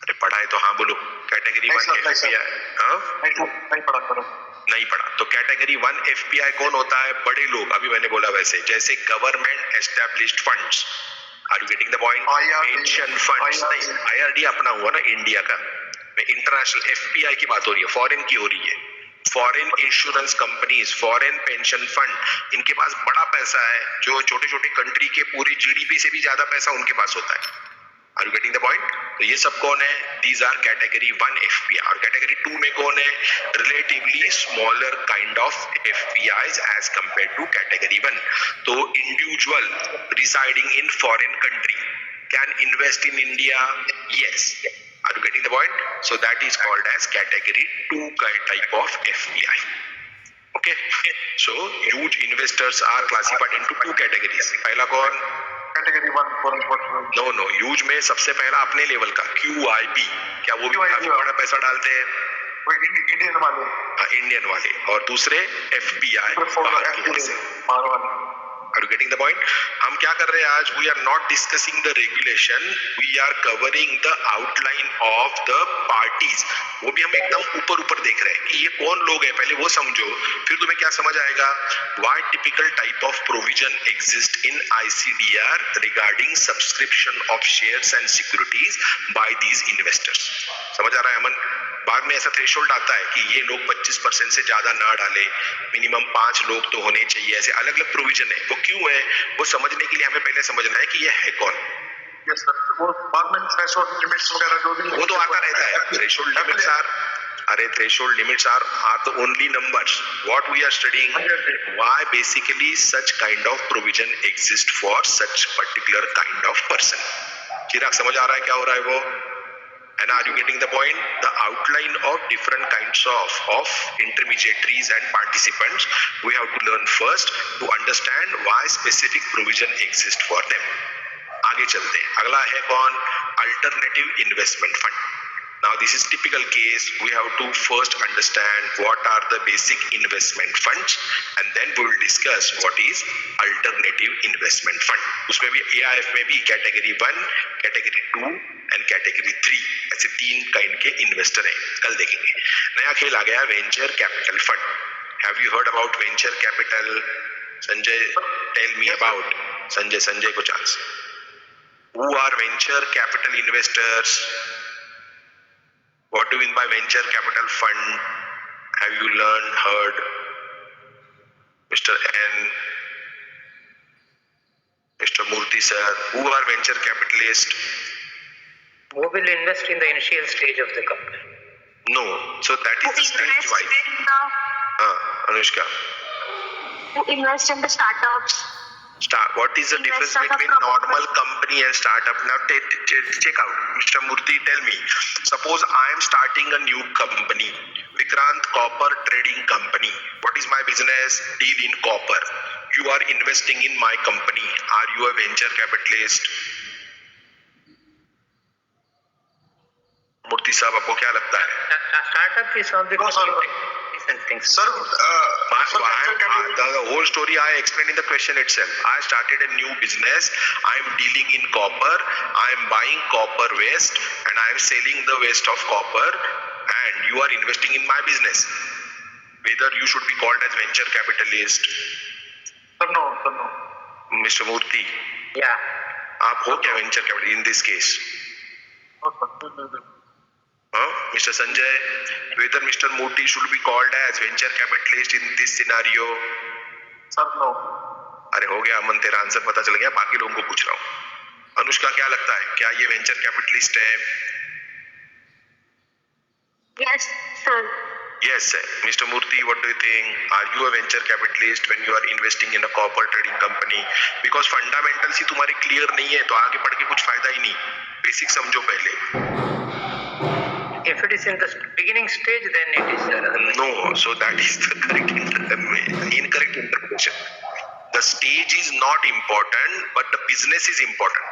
[SPEAKER 1] अरे पढ़ा है तो हाँ बोलो। Category 1 FPI। हाँ?
[SPEAKER 4] नहीं पढ़ा करो।
[SPEAKER 1] नहीं पढ़ा तो कैटेगरी 1 FPI कौन होता है? बड़े लोग, अभी मैंने बोला वैसे, जैसे government established funds. Are you getting the point? Pension funds नहीं, IRD अपना हुआ ना इंडिया का। इंटरनेशनल FPI की बात हो रही है, फॉरेन की हो रही है। Foreign insurance companies, foreign pension fund, इनके पास बड़ा पैसा है, जो छोटे छोटे कंट्री के पूरे GDP से भी ज्यादा पैसा उनके पास होता है। Are you getting the point? तो ये सब कौन है? These are category 1 FPI। और कैटेगरी 2 में कौन है? Relatively smaller kind of FPIs as compared to category 1। तो individual residing in foreign country can invest in India? Yes. Are you getting the point? So that is called as category 2 type of FPI. Okay, so huge investors are classified into two categories. पहला कौन?
[SPEAKER 4] Category 1 foreign portfolio.
[SPEAKER 1] No huge में सबसे पहला अपने level का QIP, क्या वो भी काफी बड़ा पैसा डालते हैं?
[SPEAKER 4] वो इंडियन वाले।
[SPEAKER 1] इंडियन वाले। और दूसरे FPI बाहर की वजह से।
[SPEAKER 4] बाहर वाले।
[SPEAKER 1] Are you getting the point? हम क्या कर रहे हैं आज? We are not discussing the regulation. We are covering the outline of the parties. वो भी हम एकदम ऊपर देख रहे हैं कि ये कौन लोग हैं, पहले वो समझो, फिर तुम्हें क्या समझ आएगा? Why typical type of provision exist in ICDR regarding subscription of shares and securities by these investors? समझ आ रहा है अमन? बाद में ऐसा थ्रेशोल्ड आता है कि ये लोग 25% से ज्यादा ना डाले, मिनिमम 5 लोग तो होने चाहिए, ऐसे अलग अलग प्रोविजन है। वो क्यों है? वो समझने के लिए हमें पहले समझना है कि ये है कौन।
[SPEAKER 4] Yes sir. वो बाद में थ्रेशोल्ड लिमिट्स वगैरह जो भी
[SPEAKER 1] वो तो आता रहता है। थ्रेशोल्ड लिमिट्स आर, अरे threshold limits are the only numbers. What we are studying, why basically such kind of provision exist for such particular kind of person. Chirag समझ आ रहा है क्या हो रहा है वो? And are you getting the point? The outline of different kinds of intermediaries and participants we have to learn first to understand why specific provision exist for them. आगे चलते हैं। अगला है कौन? Alternative investment fund. Now this is typical case. We have to first understand what are the basic investment funds and then we will discuss what is alternative investment fund. उसमें भी AIF में भी category 1, category 2 and category 3 ऐसे 3 kind के investor हैं। कल देखेंगे। नया खेल आ गया venture capital fund. Have you heard about venture capital? Sanjay, tell me about. Sanjay को chance. Who are venture capital investors? What do you mean by venture capital fund? Have you learned, heard? Mr. N, Mr. Murthy sir, who are venture capitalists?
[SPEAKER 2] Who will invest in the initial stage of the company?
[SPEAKER 1] No, so that is the stage wise. Anushka.
[SPEAKER 3] Who invest in the startups?
[SPEAKER 1] What is the difference between normal company and startup? Now check out. Mr. Murthy, tell me. Suppose I am starting a new company, Vikrant Copper Trading Company. What is my business? Deal in copper. You are investing in my company. Are you a venture capitalist? मूर्ति साहब, आपको क्या लगता है?
[SPEAKER 2] Startup is on the different things.
[SPEAKER 4] Sir,
[SPEAKER 1] the whole story I explained in the question itself. I started a new business. I am dealing in copper. I am buying copper waste and I am selling the waste of copper and you are investing in my business, whether you should be called as venture capitalist.
[SPEAKER 4] Sir, no, sir, no.
[SPEAKER 1] Mr. Murthy,
[SPEAKER 2] Yeah.
[SPEAKER 1] आप हो क्या venture capital in this case?
[SPEAKER 4] No, sir.
[SPEAKER 1] Mr. Sanjay, whether Mr. Murthy should be called as venture capitalist in this scenario?
[SPEAKER 4] Sir, no.
[SPEAKER 1] अरे हो गया अमन, तेरा answer पता चल गया, बाकी लोगों को पूछ रहा हूँ। अनुष्का, क्या लगता है, क्या ये वेंचर कैपिटलिस्ट है?
[SPEAKER 3] Yes, sir.
[SPEAKER 1] Yes, sir. Mr. Murthy, what do you think? Are you a venture capitalist when you are investing in a copper trading company? Because fundamentals ही तुम्हारे clear नहीं है, तो आगे पढ़ के कुछ फायदा ही नहीं। Basic समझो पहले।
[SPEAKER 2] If it is in the beginning stage, then it is, sir. Otherwise-
[SPEAKER 1] No, so that is the incorrect interpretation. The stage is not important, but the business is important.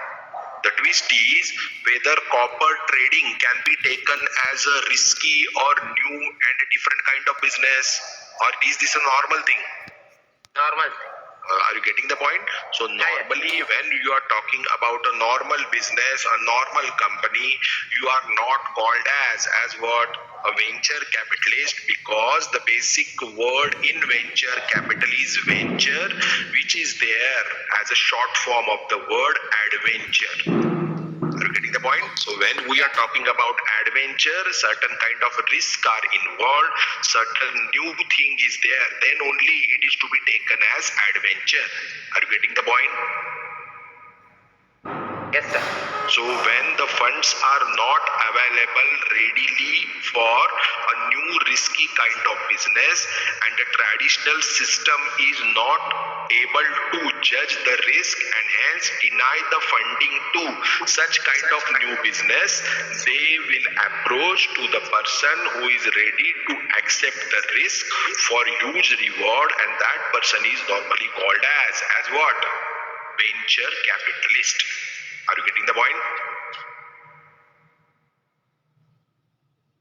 [SPEAKER 1] The twist is whether copper trading can be taken as a risky or new and different kind of business, or is this a normal thing?
[SPEAKER 2] Normal.
[SPEAKER 1] Are you getting the point? So normally when you are talking about a normal business, a normal company, you are not called as what? A venture capitalist, because the basic word in venture capital is venture, which is there as a short form of the word adventure. Are you getting the point? So when we are talking about adventure, certain kind of risk are involved, certain new thing is there, then only it is to be taken as adventure. Are you getting the point?
[SPEAKER 2] Yes, sir.
[SPEAKER 1] So when the funds are not available readily for a new risky kind of business, and the traditional system is not able to judge the risk and hence deny the funding to such kind of new business, they will approach to the person who is ready to accept the risk for huge reward, and that person is normally called as what? Venture capitalist. Are you getting the point?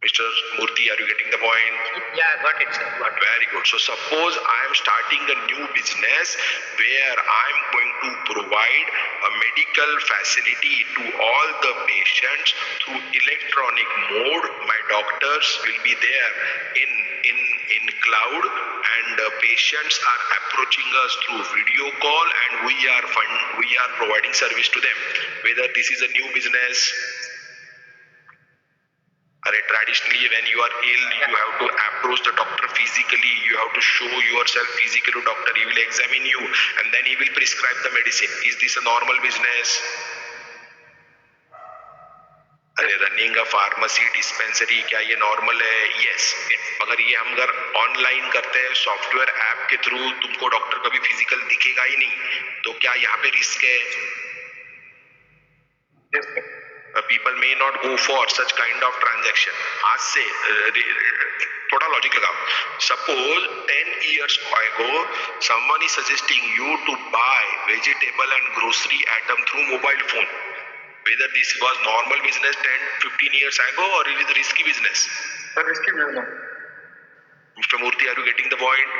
[SPEAKER 1] Mr. Murthy, are you getting the point?
[SPEAKER 2] Yeah, got it, sir. Got it.
[SPEAKER 1] Very good. So suppose I am starting a new business where I am going to provide a medical facility to all the patients through electronic mode. My doctors will be there in cloud, and patients are approaching us through video call, and we are providing service to them. Whether this is a new business. Traditionally, when you are ill, you have to approach the doctor physically. You have to show yourself physically to doctor. He will examine you and then he will prescribe the medicine. Is this a normal business? Running a pharmacy dispensary, क्या ये normal है? Yes. मगर ये हम अगर online करते हैं software app के थ्रू, तुमको डॉक्टर कभी फिजिकल दिखेगा ही नहीं, तो क्या यहाँ पे रिस्क है?
[SPEAKER 4] Yes, sir.
[SPEAKER 1] People may not go for such kind of transaction. आज से थोड़ा लॉजिक लगाओ. Suppose 10 years ago someone is suggesting you to buy vegetable and grocery item through mobile phone. Whether this was normal business 10-15 years ago or it is a risky business.
[SPEAKER 4] Sir, risky business.
[SPEAKER 1] Mr. Murthy, are you getting the point?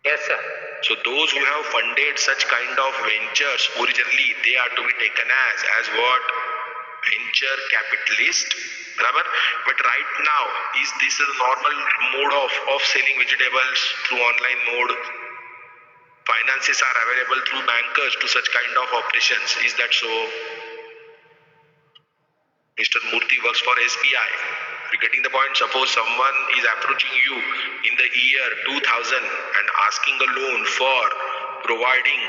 [SPEAKER 2] Yes, sir.
[SPEAKER 1] So those who have funded such kind of ventures originally, they are to be taken as what? Venture capitalist. Barabar? But right now, is this a normal mode of selling vegetables through online mode? Finances are available through bankers to such kind of operations. Is that so? Mr. Murthy works for SBI. Are you getting the point? Suppose someone is approaching you in the year 2000 and asking a loan for providing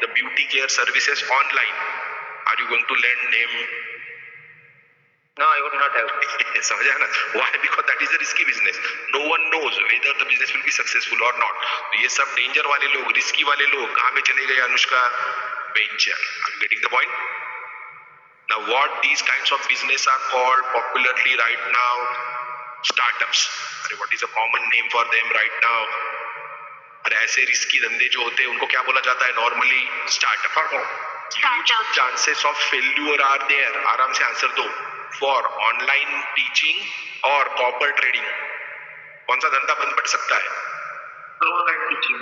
[SPEAKER 1] the beauty care services online. Are you going to lend him?
[SPEAKER 2] No, I would not have.
[SPEAKER 1] समझा ना? Why? Because that is a risky business. No one knows whether the business will be successful or not. तो ये सब danger वाले लोग, risky वाले लोग कहाँ पे चले गए Anushka? Venture. Are you getting the point? Now what these kinds of business are called popularly right now? Startups. अरे what is a common name for them right now? अरे ऐसे रिस्की धंधे जो होते हैं उनको क्या बोला जाता है normally? Startup. Huge chances of failure are there. आराम से आंसर दो. For online teaching or copper trading, कौन सा धंधा बंद पड़ सकता है?
[SPEAKER 4] Online teaching.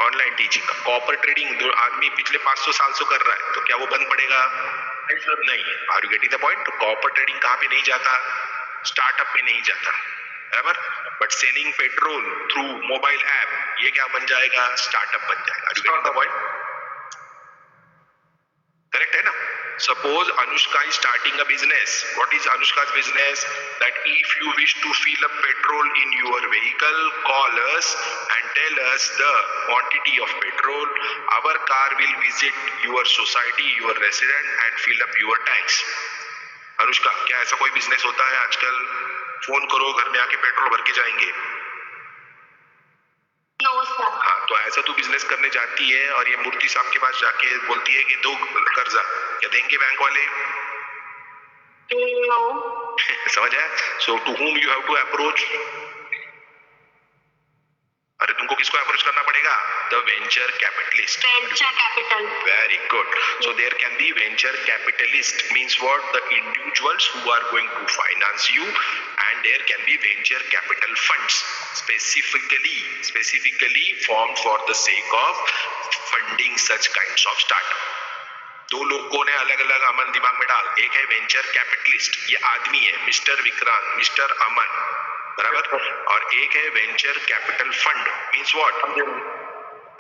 [SPEAKER 1] Online teaching. Copper trading जो आदमी पिछले 500 साल से कर रहा है, तो क्या वो बंद पड़ेगा?
[SPEAKER 4] नहीं, sir.
[SPEAKER 1] नहीं. Are you getting the point? तो कॉपर ट्रेडिंग कहाँ पे नहीं जाता? स्टार्टअप में नहीं जाता, बराबर. But selling petrol through mobile app, ये क्या बन जाएगा? स्टार्टअप बन जाएगा. Are you getting the point? Correct है ना? Suppose Anushka is starting a business. What is Anushka's business? That if you wish to fill up petrol in your vehicle, call us and tell us the quantity of petrol. Our car will visit your society, your resident and fill up your tanks. Anushka, क्या ऐसा कोई business होता है आजकल? Phone करो, घर में आके पेट्रोल भर के जाएंगे.
[SPEAKER 3] No, sir.
[SPEAKER 1] हाँ, तो ऐसा तू बिजनेस करने जाती है और ये मूर्ति साहब के पास जाके बोलती है कि दो कर्जा, क्या देंगे बैंक वाले?
[SPEAKER 3] No.
[SPEAKER 1] समझ आया? सो to whom you have to approach? अरे तुमको किसको अप्रोच करना पड़ेगा? The venture capitalist.
[SPEAKER 3] Venture capital.
[SPEAKER 1] Very good. So there can be venture capitalist, means what? The individuals who are going to finance you, and there can be venture capital funds specifically formed for the sake of funding such kinds of startup. दो लोगों ने अलग अलग अमन दिमाग में डाल. एक है वेंचर कैपिटलिस्ट, ये आदमी है मिस्टर विक्रांत, मिस्टर अमन, बराबर. और एक है venture capital fund, means what?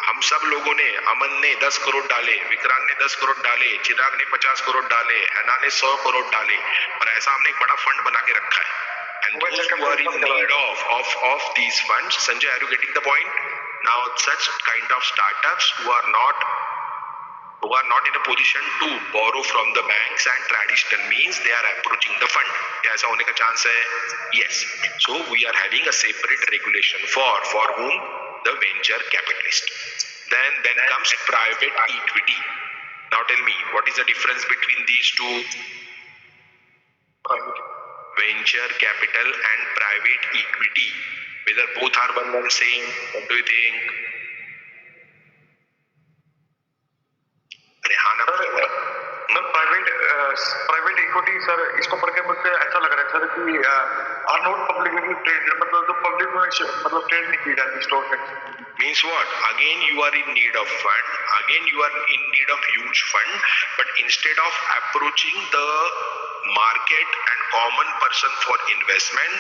[SPEAKER 1] हम सब लोगों ने, अमन ने 10 करोड़ डाले, विक्रांत ने 10 करोड़ डाले, चिराग ने 50 करोड़ डाले, हैना ने 100 करोड़ डाले, और ऐसा हमने एक बड़ा फंड बना के रखा है. And those who are in need of these funds, Sanjay, are you getting the point? Now such kind of startups who are not in a position to borrow from the banks and traditional means, they are approaching the fund. क्या ऐसा होने का chance है? Yes. So we are having a separate regulation for whom? The venture capitalist. Then comes private equity. Now tell me, what is the difference between these two? Venture capital and private equity. Whether both are one and same? What do you think?
[SPEAKER 4] Private equity sir, इसको पढ़ के मुझे ऐसा लग रहा है sir कि are not publicly traded, मतलब जो पब्लिक में मतलब ट्रेड नहीं की जाती stock exchange.
[SPEAKER 1] Means what? Again you are in need of fund, again you are in need of huge fund, but instead of approaching the market and common person for investment,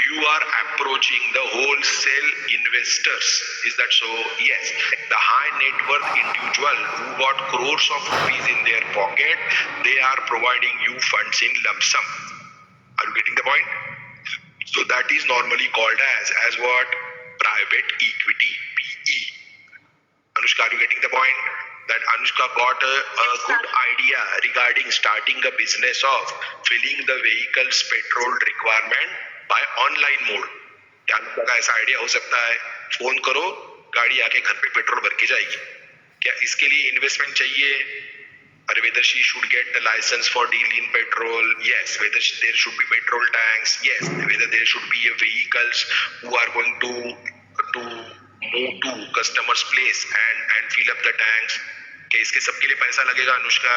[SPEAKER 1] you are approaching the wholesale investors. Is that so? Yes. The high net worth individual who got crores of rupees in their pocket, they are providing you funds in lump sum. Are you getting the point? So that is normally called as what? Private equity, PE. Anushka, are you getting the point? That Anushka got a good idea regarding starting a business of filling the vehicle's petrol requirement by online mode. क्या अनुष्का का ऐसा idea हो सकता है? Phone करो, गाड़ी आके घर पे पेट्रोल भर के जाएगी. क्या इसके लिए इन्वेस्टमेंट चाहिए? Or whether she should get the license for deal in petrol? Yes. Whether there should be petrol tanks? Yes. Whether there should be vehicles who are going to move to customers' place and fill up the tanks? क्या इसके सबके लिए पैसा लगेगा Anushka?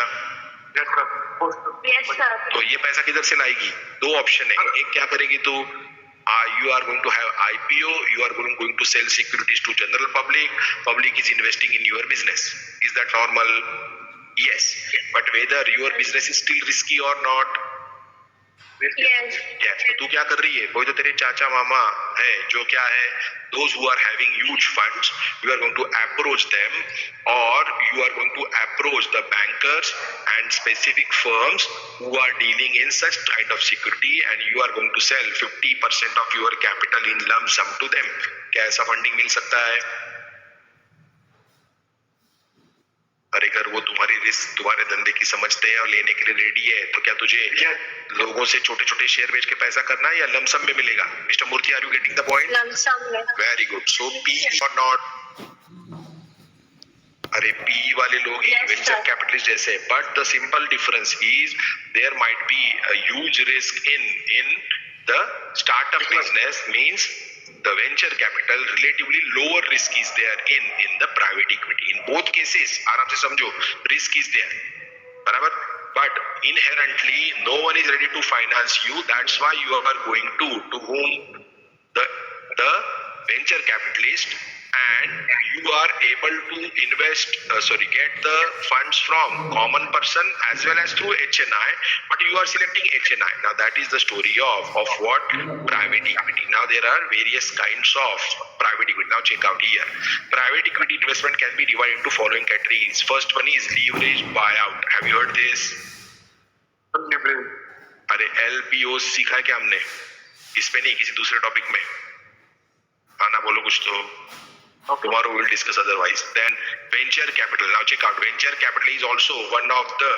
[SPEAKER 3] Yes, sir.
[SPEAKER 1] तो ये पैसा किधर से लाएगी? दो ऑप्शन है. एक क्या करेगी तू? You are going to have IPO, you are going to sell securities to general public. Public is investing in your business. Is that normal? Yes. But whether your business is still risky or not?
[SPEAKER 3] Yes.
[SPEAKER 1] Yes. तो तू क्या कर रही है? कोई तो तेरे चाचा मामा है जो क्या है? Those who are having huge funds, you are going to approach them, or you are going to approach the bankers and specific firms who are dealing in such kind of security, and you are going to sell 50% of your capital in lump sum to them. क्या ऐसा funding मिल सकता है? अरे अगर वो तुम्हारी risk, तुम्हारे धंधे की समझते हैं और लेने के लिए रेडी है, तो क्या तुझे लोगों से छोटे छोटे शेयर बेच के पैसा करना है या लमसम में मिलेगा? Mister Murthy, are you getting the point?
[SPEAKER 3] Lump sum में.
[SPEAKER 1] Very good. So P or not? अरे पी वाले लोग ही
[SPEAKER 3] Yes,
[SPEAKER 1] वेंचर
[SPEAKER 3] sir.
[SPEAKER 1] कैपिटलिस्ट जैसे, but the simple difference is there might be a huge risk in the startup business. Means the venture capital relatively lower risk is there in the private equity. In both cases, आराम से समझो, risk is there, बराबर. But inherently no one is ready to finance you. That's why you are going to whom? The venture capitalist, and you are able to get the funds from common person as well as through HNI, but you are selecting HNI. Now that is the story of what? Private equity. Now there are various kinds of private equity. Now check out here. Private equity investment can be divided into following categories. First one is leveraged buyout. Have you heard this? अरे LBO सीखा है क्या हमने? इस पे नहीं, किसी दूसरे टॉपिक में आना बोलो कुछ तो. Tomorrow we will discuss otherwise. Then venture capital. Now check out, venture capital is also one of the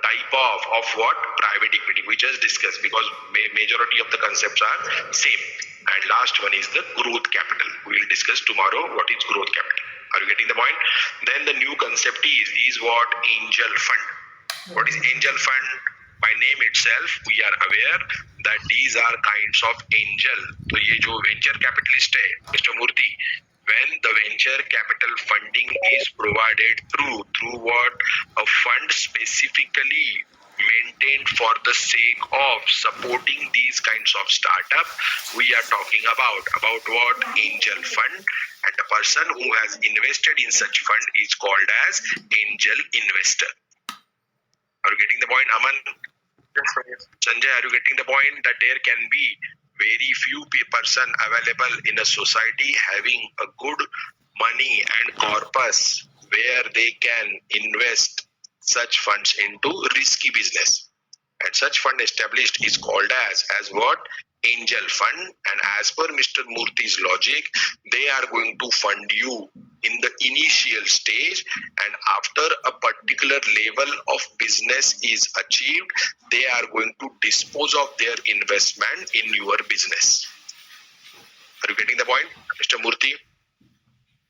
[SPEAKER 1] type of what? Private equity. We just discussed because majority of the concepts are same. And last one is the growth capital. We will discuss tomorrow what is growth capital. Are you getting the point? Then the new concept is what? Angel fund. What is angel fund? By name itself, we are aware that these are kinds of angel. तो ये जो venture capitalist है, Mr. Murthy, when the venture capital funding is provided through what? A fund specifically maintained for the sake of supporting these kinds of startup, we are talking about what? Angel fund. And the person who has invested in such fund is called as angel investor. Are you getting the point, Aman?
[SPEAKER 4] Yes, sir. Yes.
[SPEAKER 1] Sanjay, are you getting the point that there can be very few person available in a society having a good money and corpus where they can invest such funds into risky business, and such fund established is called as what? Angel fund. And as per Mr. Murthy's logic, they are going to fund you in the initial stage, and after a particular level of business is achieved, they are going to dispose of their investment in your business. Are you getting the point, Mr. Murthy?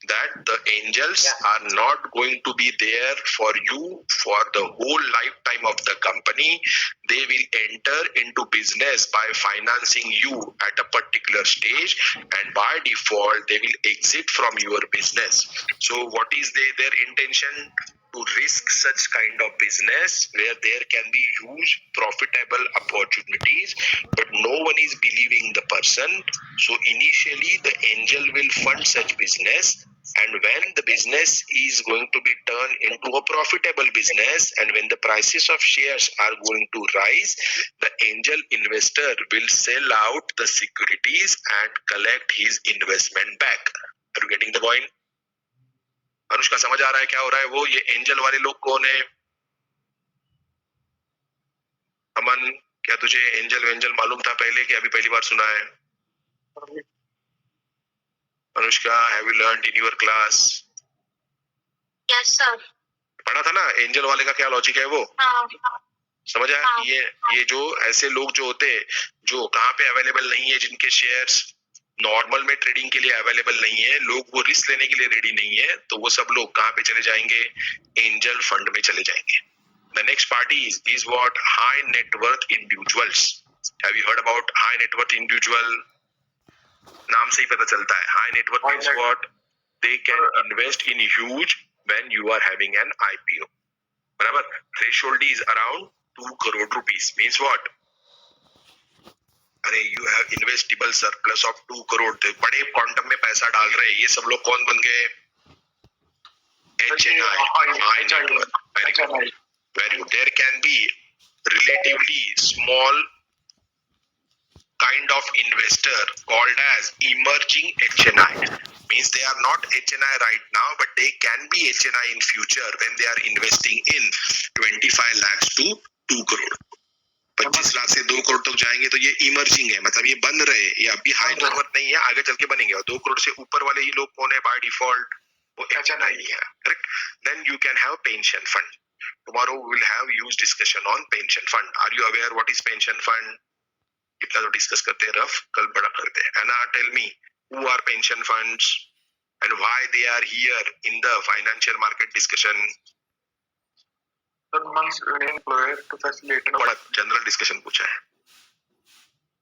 [SPEAKER 1] That the angels are not going to be there for you for the whole lifetime of the company. They will enter into business by financing you at a particular stage, and by default they will exit from your business. So what is their intention? To risk such kind of business where there can be huge profitable opportunities, but no one is believing the person. So initially the angel will fund such business, and when the business is going to be turned into a profitable business, and when the prices of shares are going to rise, the angel investor will sell out the securities and collect his investment back. Are you getting the point? Anushka, समझ आ रहा है क्या हो रहा है? वो ये एंजल वाले लोग कौन है? अमन, क्या तुझे एंजल मालूम था पहले कि अभी पहली बार सुना है? Anushka, have you learned in your class?
[SPEAKER 3] Yes, sir.
[SPEAKER 1] पढ़ा था ना एंजल वाले का क्या लॉजिक है वो? समझ आया? ये जो ऐसे लोग जो होते हैं जो कहाँ पे अवेलेबल नहीं है, जिनके शेयर्स नॉर्मल में ट्रेडिंग के लिए अवेलेबल नहीं है, लोग वो रिस्क लेने के लिए रेडी नहीं है, तो वो सब लोग कहाँ पे चले जाएंगे? एंजल फंड में चले जाएंगे. The next party is what? High net worth individuals. Have you heard about high net worth individual? नाम से ही पता चलता है. High net worth means what? They can invest in huge when you are having an IPO. बराबर? Threshold is around 2 crore rupees. Means what? अरे you have investable surplus of 2 crore. तो बड़े quantum में पैसा डाल रहे हैं. ये सब लोग कौन बन गए? HNI. High net worth. Very good. Very good. There can be relatively small kind of investor called as emerging HNI. Means they are not HNI right now, but they can be HNI in future when they are investing in 25 lakhs to 2 crore. 25 lakh से 2 करोड़ तक जाएंगे तो ये emerging है, मतलब ये बन रहे हैं, ये अभी हाई नेटवर्थ नहीं है, आगे चल के बनेंगे. और 2 करोड़ से ऊपर वाले ही लोग कौन है बाय डिफॉल्ट? वो HNI ही है. Correct? Then you can have pension fund. Tomorrow we will have huge discussion on pension fund. Are you aware what is pension fund? इतना तो डिस्कस करते हैं रफ, कल बड़ा करते हैं. Anna, tell me, who are pension funds and why they are here in the financial market discussion?
[SPEAKER 4] employer to facilitate.
[SPEAKER 1] बड़ा general discussion पूछा है.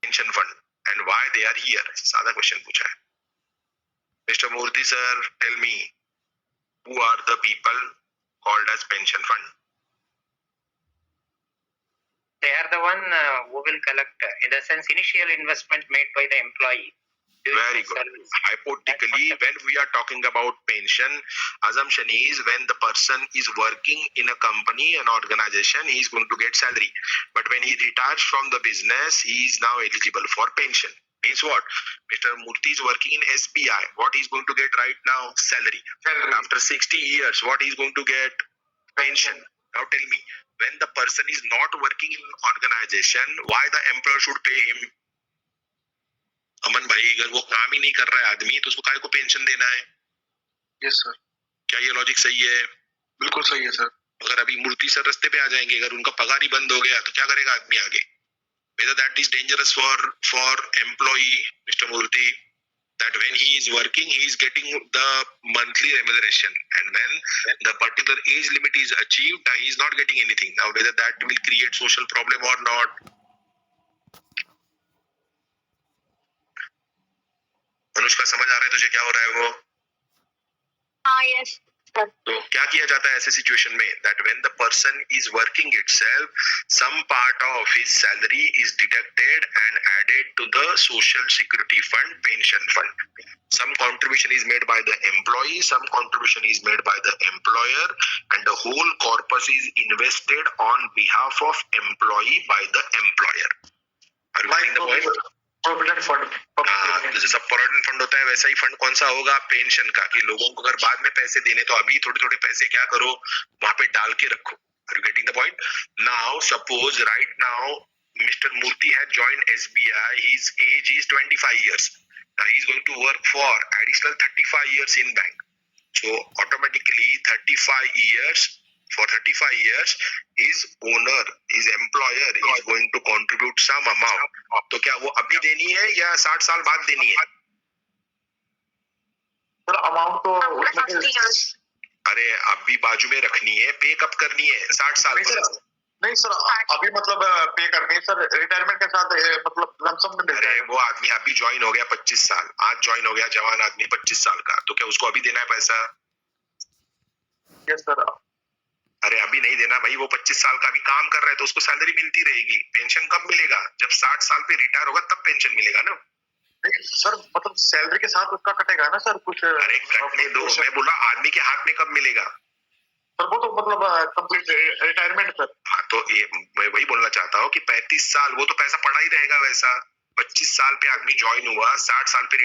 [SPEAKER 1] Pension fund and why they are here. सादा क्वेश्चन पूछा है. Mr. Murthy sir, tell me, who are the people called as pension fund?
[SPEAKER 2] They are the one who will collect, in the sense, initial investment made by the employee
[SPEAKER 1] Very good. Hypothetically, when we are talking about pension, assumption is when the person is working in a company, an organization, he is going to get salary. But when he retires from the business, he is now eligible for pension. Means what? Mr. Murthy is working in SBI. What he is going to get right now? Salary. After 60 years, what he is going to get? Pension. Now tell me, when the person is not working in an organization, why the employer should pay him? अमन भाई, अगर वो काम ही नहीं कर रहा है आदमी, तो उसको काय को पेंशन देना है?
[SPEAKER 4] Yes sir.
[SPEAKER 1] क्या ये लॉजिक सही है?
[SPEAKER 4] बिल्कुल सही है सर।
[SPEAKER 1] अगर अभी मूर्ति सर रास्ते पे आ जाएंगे, अगर उनका पगार ही बंद हो गया, तो क्या करेगा आदमी आगे? Whether that is dangerous for employee, Mr. Murthy, that when he is working, he is getting the monthly remuneration, and when the particular age limit is achieved, he is not getting anything. Now, whether that will create social problem or not, Anushka समझ आ रहा है तुझे क्या हो रहा है वो?
[SPEAKER 3] हाँ, yes, sir.
[SPEAKER 1] तो क्या किया जाता है ऐसे सिचुएशन में? That when the person is working itself, some part of his salary is deducted and added to the social security fund, pension fund. Some contribution is made by the employee, some contribution is made by the employer, and the whole corpus is invested on behalf of employee by the employer. Are you getting the point?
[SPEAKER 4] Provident fund.
[SPEAKER 1] जैसा provident fund होता है, वैसा ही fund कौन सा होगा? Pension का, कि लोगों को अगर बाद में पैसे देने, तो अभी थोड़े थोड़े पैसे क्या करो, वहां पे डाल के रखो। Are you getting the point? Now, suppose right now, Mr. Murthy has joined SBI. His age is 25 years. Now he is going to work for additional 35 years in bank. So automatically 35 years. For 35 years, his owner, his employer is going to contribute some amount. तो क्या वो अभी देनी है या 60 साल बाद देनी है?
[SPEAKER 4] सर अमाउंट तो
[SPEAKER 3] After 60 years.
[SPEAKER 1] अरे अभी बाजू में रखनी है, पे कब करनी है? 60 साल बाद।
[SPEAKER 4] नहीं सर, अभी मतलब पे करनी है सर, रिटायरमेंट के साथ मतलब लमसम में मिल
[SPEAKER 1] अरे वो आदमी अभी ज्वाइन हो गया 25 साल, आज ज्वाइन हो गया जवान आदमी 25 साल का, तो क्या उसको अभी देना है पैसा?
[SPEAKER 4] Yes sir.
[SPEAKER 1] अरे अभी नहीं देना भाई, वो 25 साल का अभी काम कर रहा है, तो उसको सैलरी मिलती रहेगी। पेंशन कब मिलेगा? जब 60 साल पे रिटायर होगा तब पेंशन मिलेगा ना।
[SPEAKER 4] नहीं सर, मतलब सैलरी के साथ उसका कटेगा ना सर कुछ?
[SPEAKER 1] अरे कटने दो, मैं बोला आदमी के हाथ में कब मिलेगा?
[SPEAKER 4] सर वो तो मतलब कंप्लीट रिटायरमेंट सर।
[SPEAKER 1] हाँ, तो ये मैं वही बोलना चाहता हूँ कि 35 साल वो तो पैसा पड़ा ही रहेगा वैसा। 25 साल पे आदमी ज्वाइन हुआ, 60 साल पे